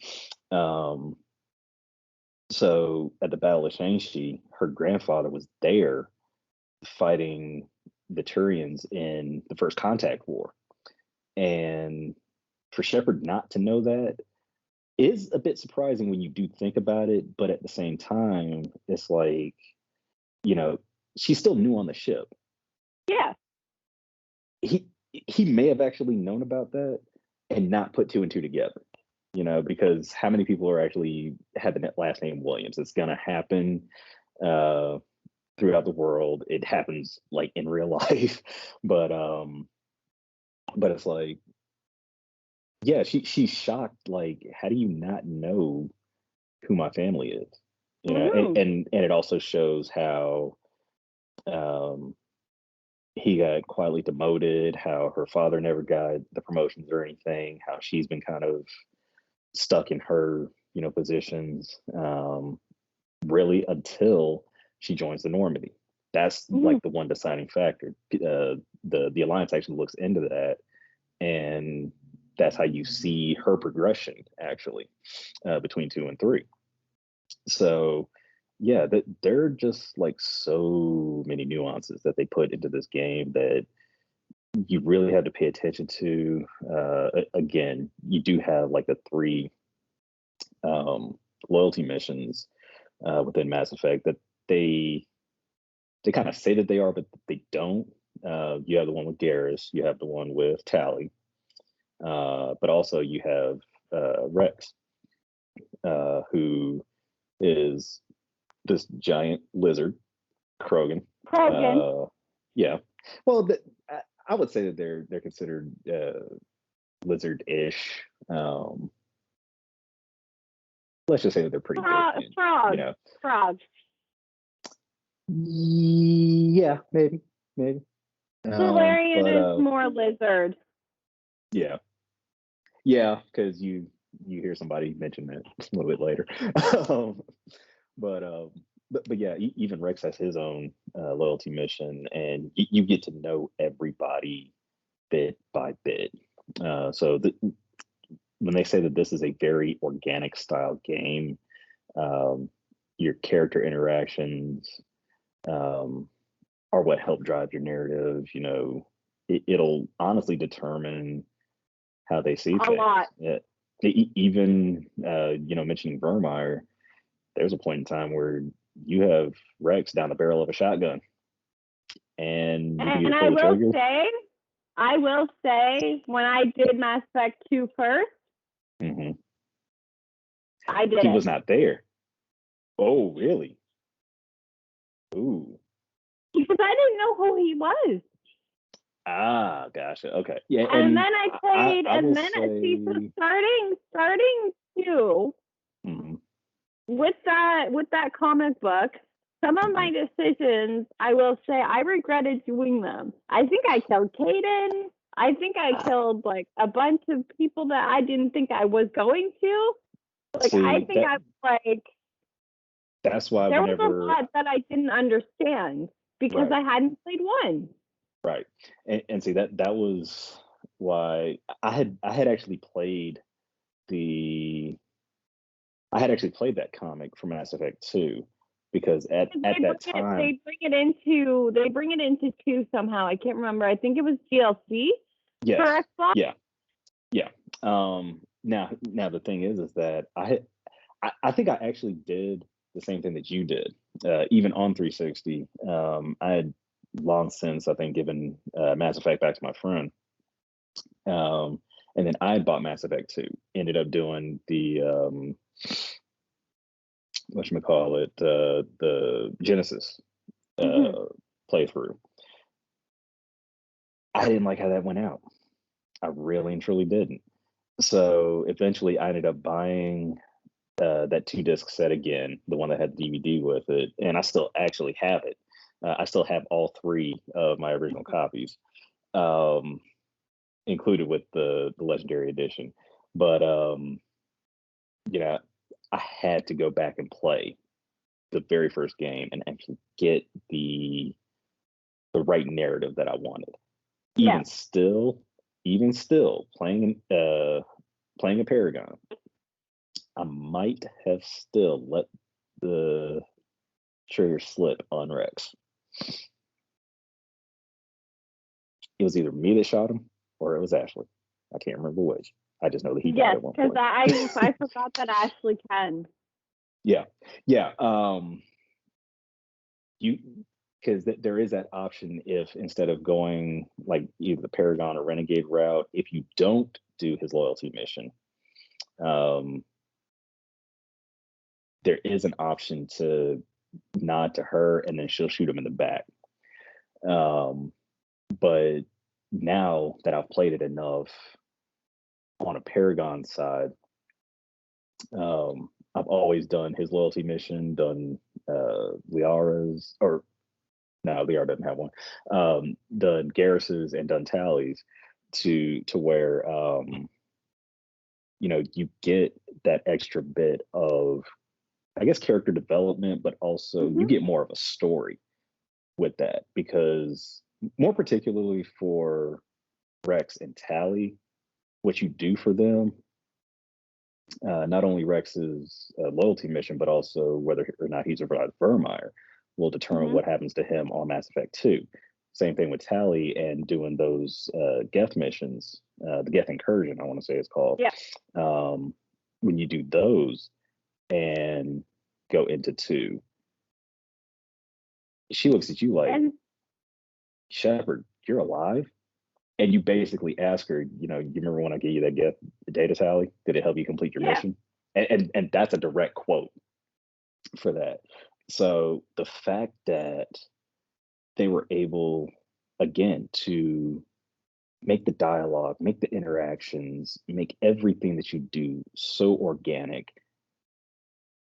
So at the Battle of Shang-Chi, her grandfather was there fighting the Turians in the First Contact War. And for Shepard not to know that is a bit surprising when you do think about it, but at the same time, it's like, she's still new on the ship. Yeah. He may have actually known about that and not put two and two together, because how many people are actually have the last name Williams? It's gonna happen throughout the world. It happens like in real life, but it's like, yeah, she's shocked. Like, how do you not know who my family is? And it also shows how he got quietly demoted, how her father never got the promotions or anything, how she's been kind of stuck in her, positions, really until she joins the Normandy. That's like the one deciding factor. The Alliance actually looks into that, and that's how you see her progression actually between 2 and 3. So yeah, there are just like so many nuances that they put into this game that you really have to pay attention to. Again, you do have like the 3 loyalty missions within Mass Effect that they kind of say that they are, but they don't. You have the one with Garrus, you have the one with Tali, but also you have Rex, who is this giant lizard, Krogan. Yeah. Well, I would say that they're considered lizard-ish. Let's just say that they're pretty big. Frogs. Yeah, maybe. Solarian is more lizard. Yeah, because you hear somebody mention that a little bit later. But yeah, even Rex has his own loyalty mission, and you get to know everybody bit by bit. So when they say that this is a very organic style game, your character interactions are what help drive your narrative. It'll honestly determine how they see things. A lot. Even mentioning Vermeer, there's a point in time where you have Rex down the barrel of a shotgun, and I will say, when I did Mass Effect 2 first, I did. He was not there. Oh, really? Ooh. Because I didn't know who he was. Ah, gotcha. Okay. Yeah. And then I played, starting 2, with that comic book, some of my decisions, I will say, I regretted doing them. I think I killed Kaden. I think I killed like a bunch of people that I didn't think I was going to. Like, I think I was like, that's why there was a lot that I didn't understand because I hadn't played 1. Right. And see, that was why I had actually played that comic from Mass Effect 2, because at that time they bring it into 2 somehow. I can't remember. I think it was DLC. Yes. For Xbox. Yeah. Now the thing is that I think I actually did the same thing that you did, even on 360. I had long since, I think, given Mass Effect back to my friend, and then I bought Mass Effect 2. Ended up doing the whatchamacallit, the Genesis playthrough. I didn't like how that went out. I really and truly didn't. So eventually I ended up buying that 2-disc set again, the one that had DVD with it, and I still actually have it. I still have all 3 of my original copies, included with the Legendary Edition. But I had to go back and play the very first game and actually get the right narrative that I wanted. Even still, playing a Paragon, I might have still let the trigger slip on Rex. It was either me that shot him or it was Ashley. I can't remember which. I just know that he died at one point. Yes, because I forgot that Ashley can. Yeah. because there is that option if instead of going like either the Paragon or Renegade route, if you don't do his loyalty mission, um, there is an option to nod to her and then she'll shoot him in the back. But now that I've played it enough on a Paragon side, I've always done his loyalty mission, done Liara's, or no, Liara doesn't have one. Done Garrus's and done Tally's to where you get that extra bit of, I guess, character development, but also you get more of a story with that, because more particularly for Rex and Tally, what you do for them, not only Rex's loyalty mission, but also whether or not he's survived Vermeer will determine what happens to him on Mass Effect 2. Same thing with Tally and doing those Geth missions, the Geth Incursion, I want to say it's called. Yeah. When you do those and go into 2, she looks at you like, Shepard, you're alive? And you basically ask her, you remember when I gave you that Geth data tally? Did it help you complete your mission? And that's a direct quote for that. So the fact that they were able, again, to make the dialogue, make the interactions, make everything that you do so organic,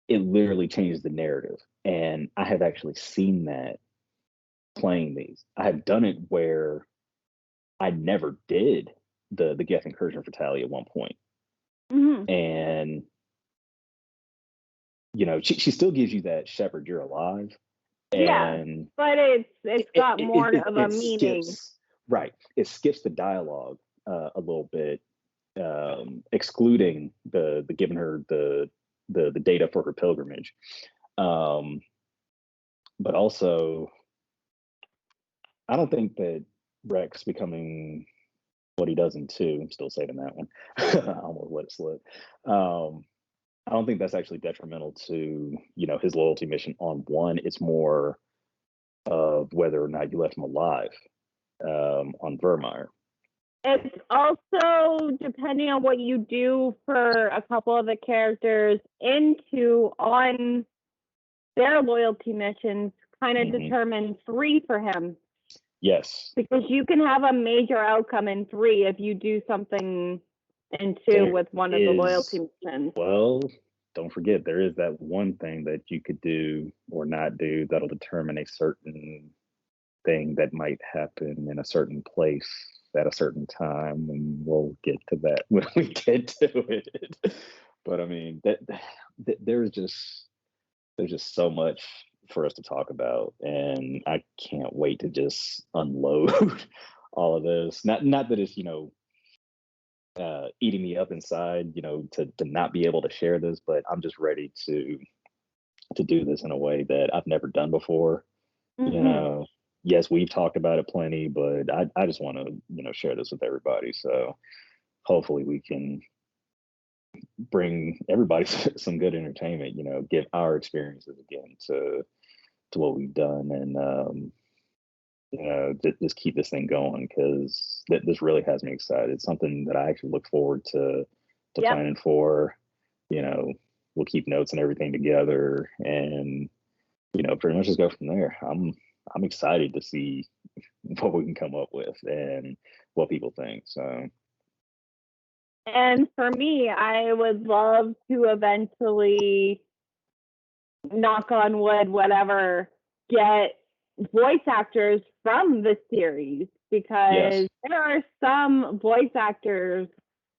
it literally changes the narrative. And I have actually seen that playing these. I have done it where I never did the Geth Incursion for Tally at one point. And she still gives you that Shepard, you're alive. And but it's got more of a meaning. Right. It skips the dialogue a little bit, excluding the giving her the data for her pilgrimage. But also, I don't think that Rex becoming what he does in 2, I'm still saving that one. I almost let it slip. I don't think that's actually detrimental to, his loyalty mission on 1. It's more of whether or not you left him alive on Vermeer. It's also depending on what you do for a couple of the characters on their loyalty missions, kind of determine 3 for him. Yes. Because you can have a major outcome in 3 if you do something in 2 with one of the loyalty missions. Well, don't forget, there is that one thing that you could do or not do that'll determine a certain thing that might happen in a certain place at a certain time, and we'll get to that when we get to it. But I mean, there's just so much for us to talk about, and I can't wait to just unload all of this. Not that it's eating me up inside, to not be able to share this, but I'm just ready to do this in a way that I've never done before. Yes, we've talked about it plenty, but I just want to share this with everybody. So hopefully we can bring everybody some good entertainment, give our experiences again to what we've done, and just keep this thing going, because this really has me excited. It's something that I actually look forward to planning for. We'll keep notes and everything together, and pretty much just go from there. I'm excited to see what we can come up with and what people think. So. And for me, I would love to eventually, knock on wood, whatever, get voice actors from the series, because there are some voice actors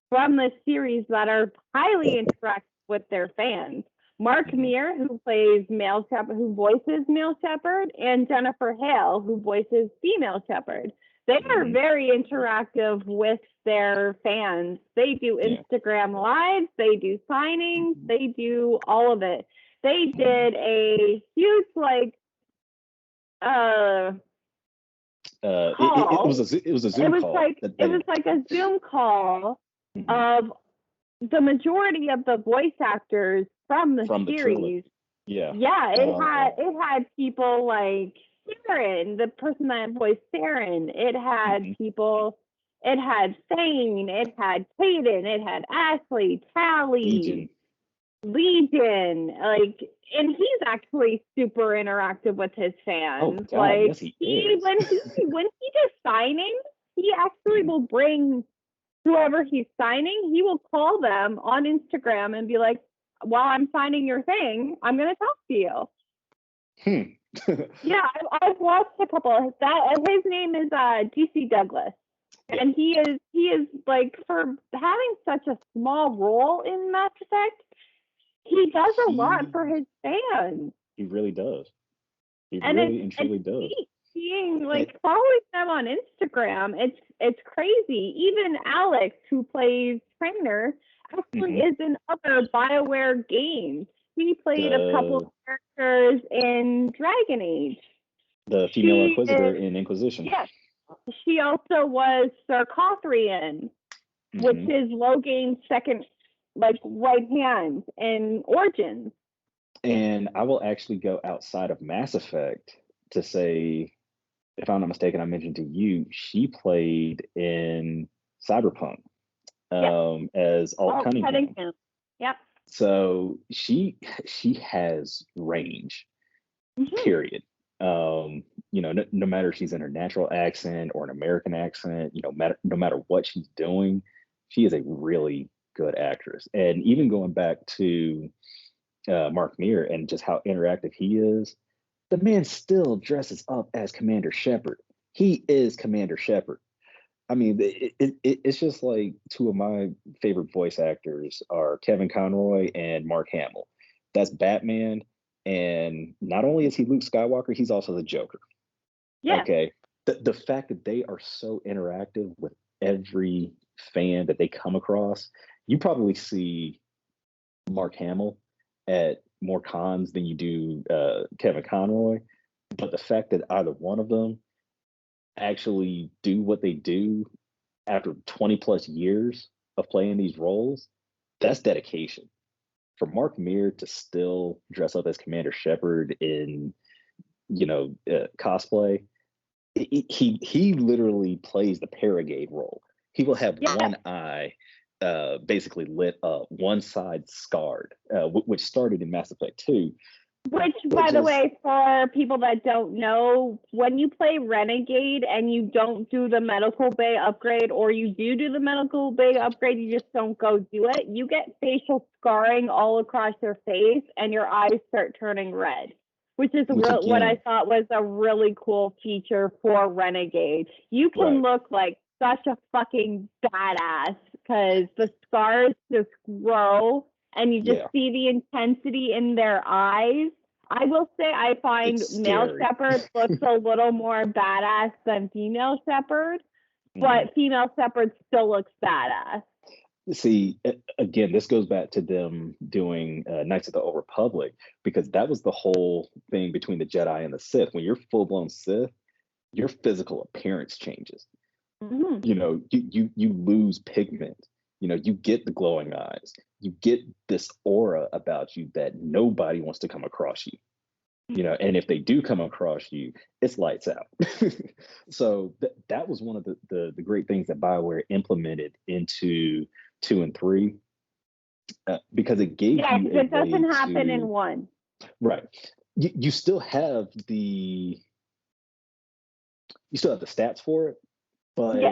from the series that are highly interactive with their fans. Mark Meir, who plays male Shepard, who voices male Shepard, and Jennifer Hale, who voices female Shepard. They are very interactive with their fans. They do Instagram lives, they do signings, they do all of it. They did a huge call. It was a Zoom call. It was like a Zoom call of the majority of the voice actors from the series. Yeah. It had people like Saren, the person that voiced Saren. It had people. It had Thane. It had Caden. It had Ashley, Tally, Legion. Like, and he's actually super interactive with his fans. Oh God, like, yes, he is. when he does signings, he actually will bring whoever he's signing. He will call them on Instagram and be like, "While I'm signing your thing, I'm going to talk to you." Yeah, I've watched a couple. That his name is DC Douglas, and he is like, for having such a small role in Mass Effect, he does a lot for his fans. He really does. He and really and truly does. Seeing like following them on Instagram, it's crazy. Even Alex, who plays Trainer, actually is in other BioWare games. He played a couple of characters in Dragon Age. The female Inquisitor in Inquisition. Yes. She also was Sir Cothrian, which is Logain's second, like, right hand in Origins. And I will actually go outside of Mass Effect to say, if I'm not mistaken, I mentioned to you, she played in Cyberpunk as Alt Cunningham. Yep. So she has range, period. You know, no matter if she's in her natural accent or an American accent, you know, no matter what she's doing, she is a really good actress. And even going back to Mark Meer and just how interactive he is, the man still dresses up as Commander Shepard. He is Commander Shepard. I mean, it's just like two of my favorite voice actors are Kevin Conroy and Mark Hamill. That's Batman. And not only is he Luke Skywalker, he's also the Joker. Yeah. Okay. The fact that they are so interactive with every fan that they come across, you probably see Mark Hamill at more cons than you do Kevin Conroy. But the fact that either one of them actually do what they do after 20 plus years of playing these roles, that's dedication. For Mark Meer to still dress up as Commander Shepard in, you know, cosplay, he literally plays the Paragade role. He will have one eye basically lit up, one side scarred, which started in Mass Effect 2. Which, by the way, for people that don't know, when you play Renegade and you don't do the medical bay upgrade, or you do the medical bay upgrade, you just don't go do it, you get facial scarring all across your face and your eyes start turning red, which is what I thought was a really cool feature for Renegade. You can look like such a fucking badass because the scars just grow and you just see the intensity in their eyes. I will say I find male Shepherd looks a little more badass than female Shepherd, but female Shepherd still looks badass. See, again, this goes back to them doing Knights of the Old Republic, because that was the whole thing between the Jedi and the Sith. When you're full-blown Sith, your physical appearance changes. You know, you lose pigment. You know, you get the glowing eyes. You get this aura about you that nobody wants to come across you. You know, and if they do come across you, it's lights out. So that was one of the great things that BioWare implemented into 2 and 3, because it gave you it doesn't happen in 1. Right. You still have the stats for it, but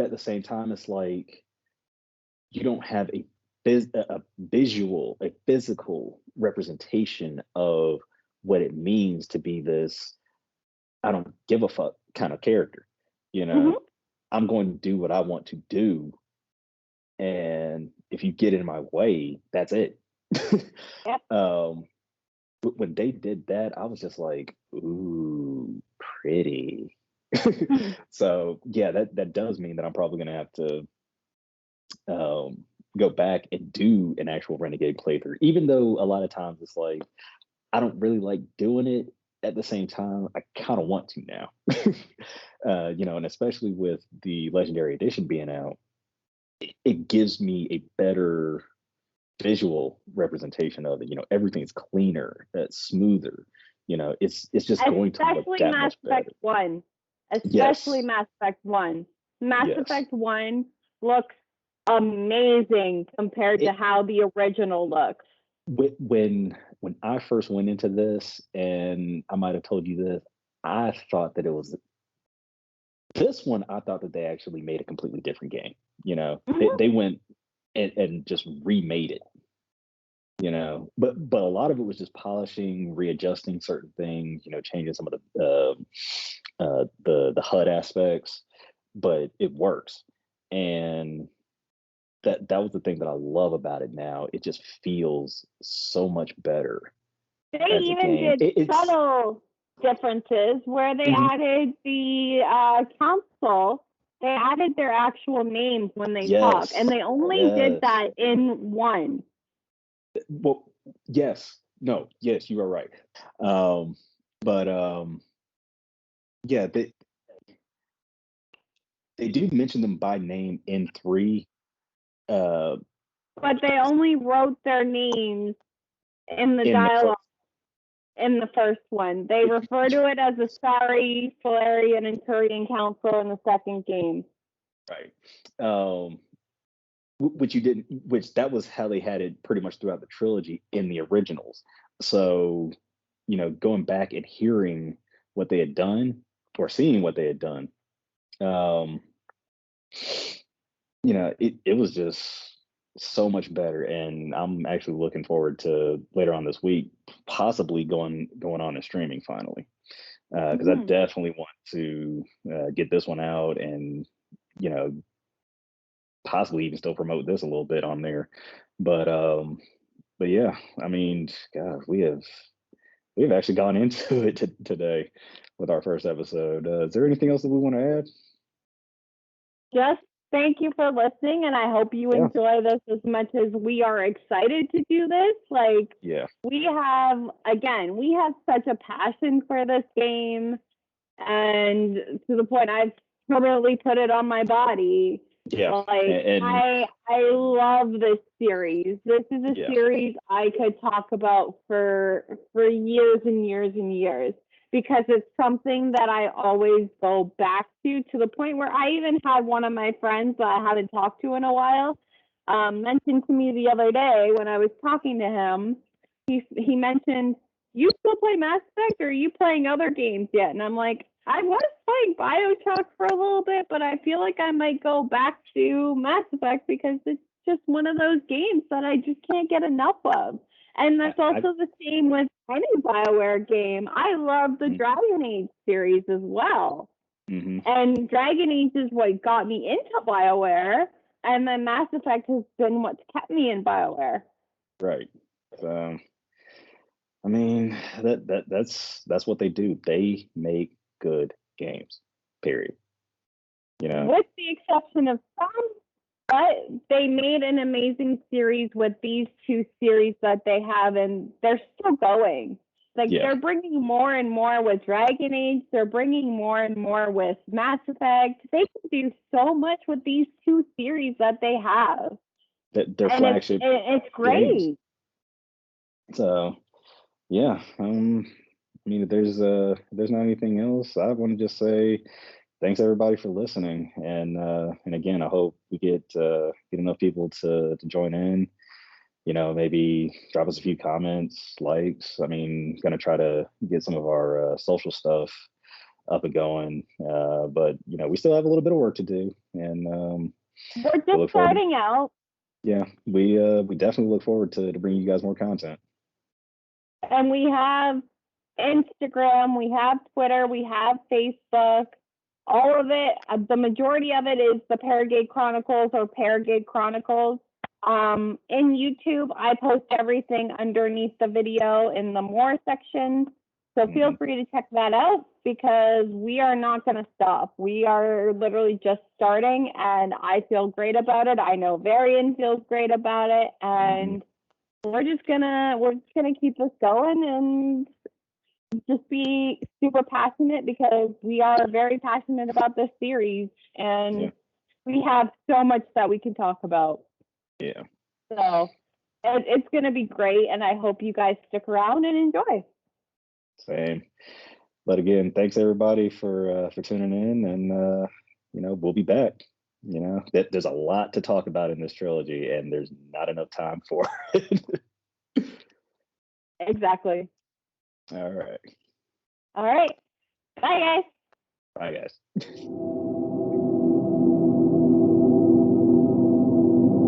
at the same time, it's like you don't have a physical representation of what it means to be this I don't give a fuck kind of character. You know, I'm going to do what I want to do, and if you get in my way, that's it. But when they did that, I was just like, ooh, pretty. So yeah, that does mean that I'm probably gonna have to go back and do an actual Renegade playthrough, even though a lot of times it's like I don't really like doing it. At the same time, I kind of want to now. You know, and especially with the Legendary Edition being out, it gives me a better visual representation of it. You know, everything's cleaner, smoother. it's just going to look Especially that Mass much better. Effect 1. Yes. Especially Mass Effect 1. Mass Yes. Effect 1 looks amazing compared to how the original looks. When I first went into this, and I might have told you this, I thought that it was this one. I thought that they actually made a completely different game. They went and just remade it. But a lot of it was just polishing, readjusting certain things. Changing some of the HUD aspects, but it works. And that was the thing that I love about it now. It just feels so much better They as a even game. did subtle differences where they added the council. They added their actual names when they talk, and they only did that in 1. Well, yes, no, yes, you are right. But yeah, they do mention them by name in 3. But they only wrote their names in the dialogue in the first one. They refer to it as the Starry, Solarian, and Turian Council in the second game. Right. Which that was how they had it pretty much throughout the trilogy in the originals. So, going back and hearing what they had done or seeing what they had done, it was just so much better. And I'm actually looking forward to later on this week, possibly going on and streaming finally. Because I definitely want to get this one out and, possibly even still promote this a little bit on there. But yeah, I mean, God, we've actually gone into it today with our first episode. Is there anything else that we want to add? Just thank you for listening, and I hope you enjoy this as much as we are excited to do this. We have such a passion for this game, and to the point I've permanently put it on my body. Yeah. I love this series. This is a series I could talk about for years and years and years, because it's something that I always go back to the point where I even had one of my friends that I hadn't talked to in a while mentioned to me the other day when I was talking to him. He mentioned, "You still play Mass Effect, or are you playing other games yet?" And I'm like, I was playing BioShock for a little bit, but I feel like I might go back to Mass Effect because it's just one of those games that I just can't get enough of. And that's also the same with any BioWare game. I love the Dragon Age series as well. And Dragon Age is what got me into BioWare, and then Mass Effect has been what's kept me in BioWare. Right. I mean, that's what they do. They make good games. Period. With the exception of some, but they made an amazing series with these 2 series that they have, and they're still going. They're bringing more and more with Dragon Age. They're bringing more and more with Mass Effect. They can do so much with these 2 series that they have. Their flagship. It's great. Games. So, yeah. I mean, if there's not anything else, I want to just say thanks everybody for listening, and again, I hope we get enough people to join in. Maybe drop us a few comments, likes. I mean, gonna try to get some of our social stuff up and going, but we still have a little bit of work to do, and we're just starting out. Yeah, we definitely look forward to bringing you guys more content. And we have Instagram, we have Twitter, we have Facebook. All of it, the majority of it is the Paragade Chronicles or Paragade Chronicles. In YouTube, I post everything underneath the video in the More section. So feel free to check that out, because we are not going to stop. We are literally just starting, and I feel great about it. I know Varian feels great about it, and we're just gonna keep this going and just be super passionate, because we are very passionate about this series, and we have so much that we can talk about. Yeah. So it's going to be great, and I hope you guys stick around and enjoy. Same. But again, thanks everybody for tuning in, and we'll be back. There's a lot to talk about in this trilogy, and there's not enough time for it. Exactly. All right. All right. Bye, guys. Bye, guys.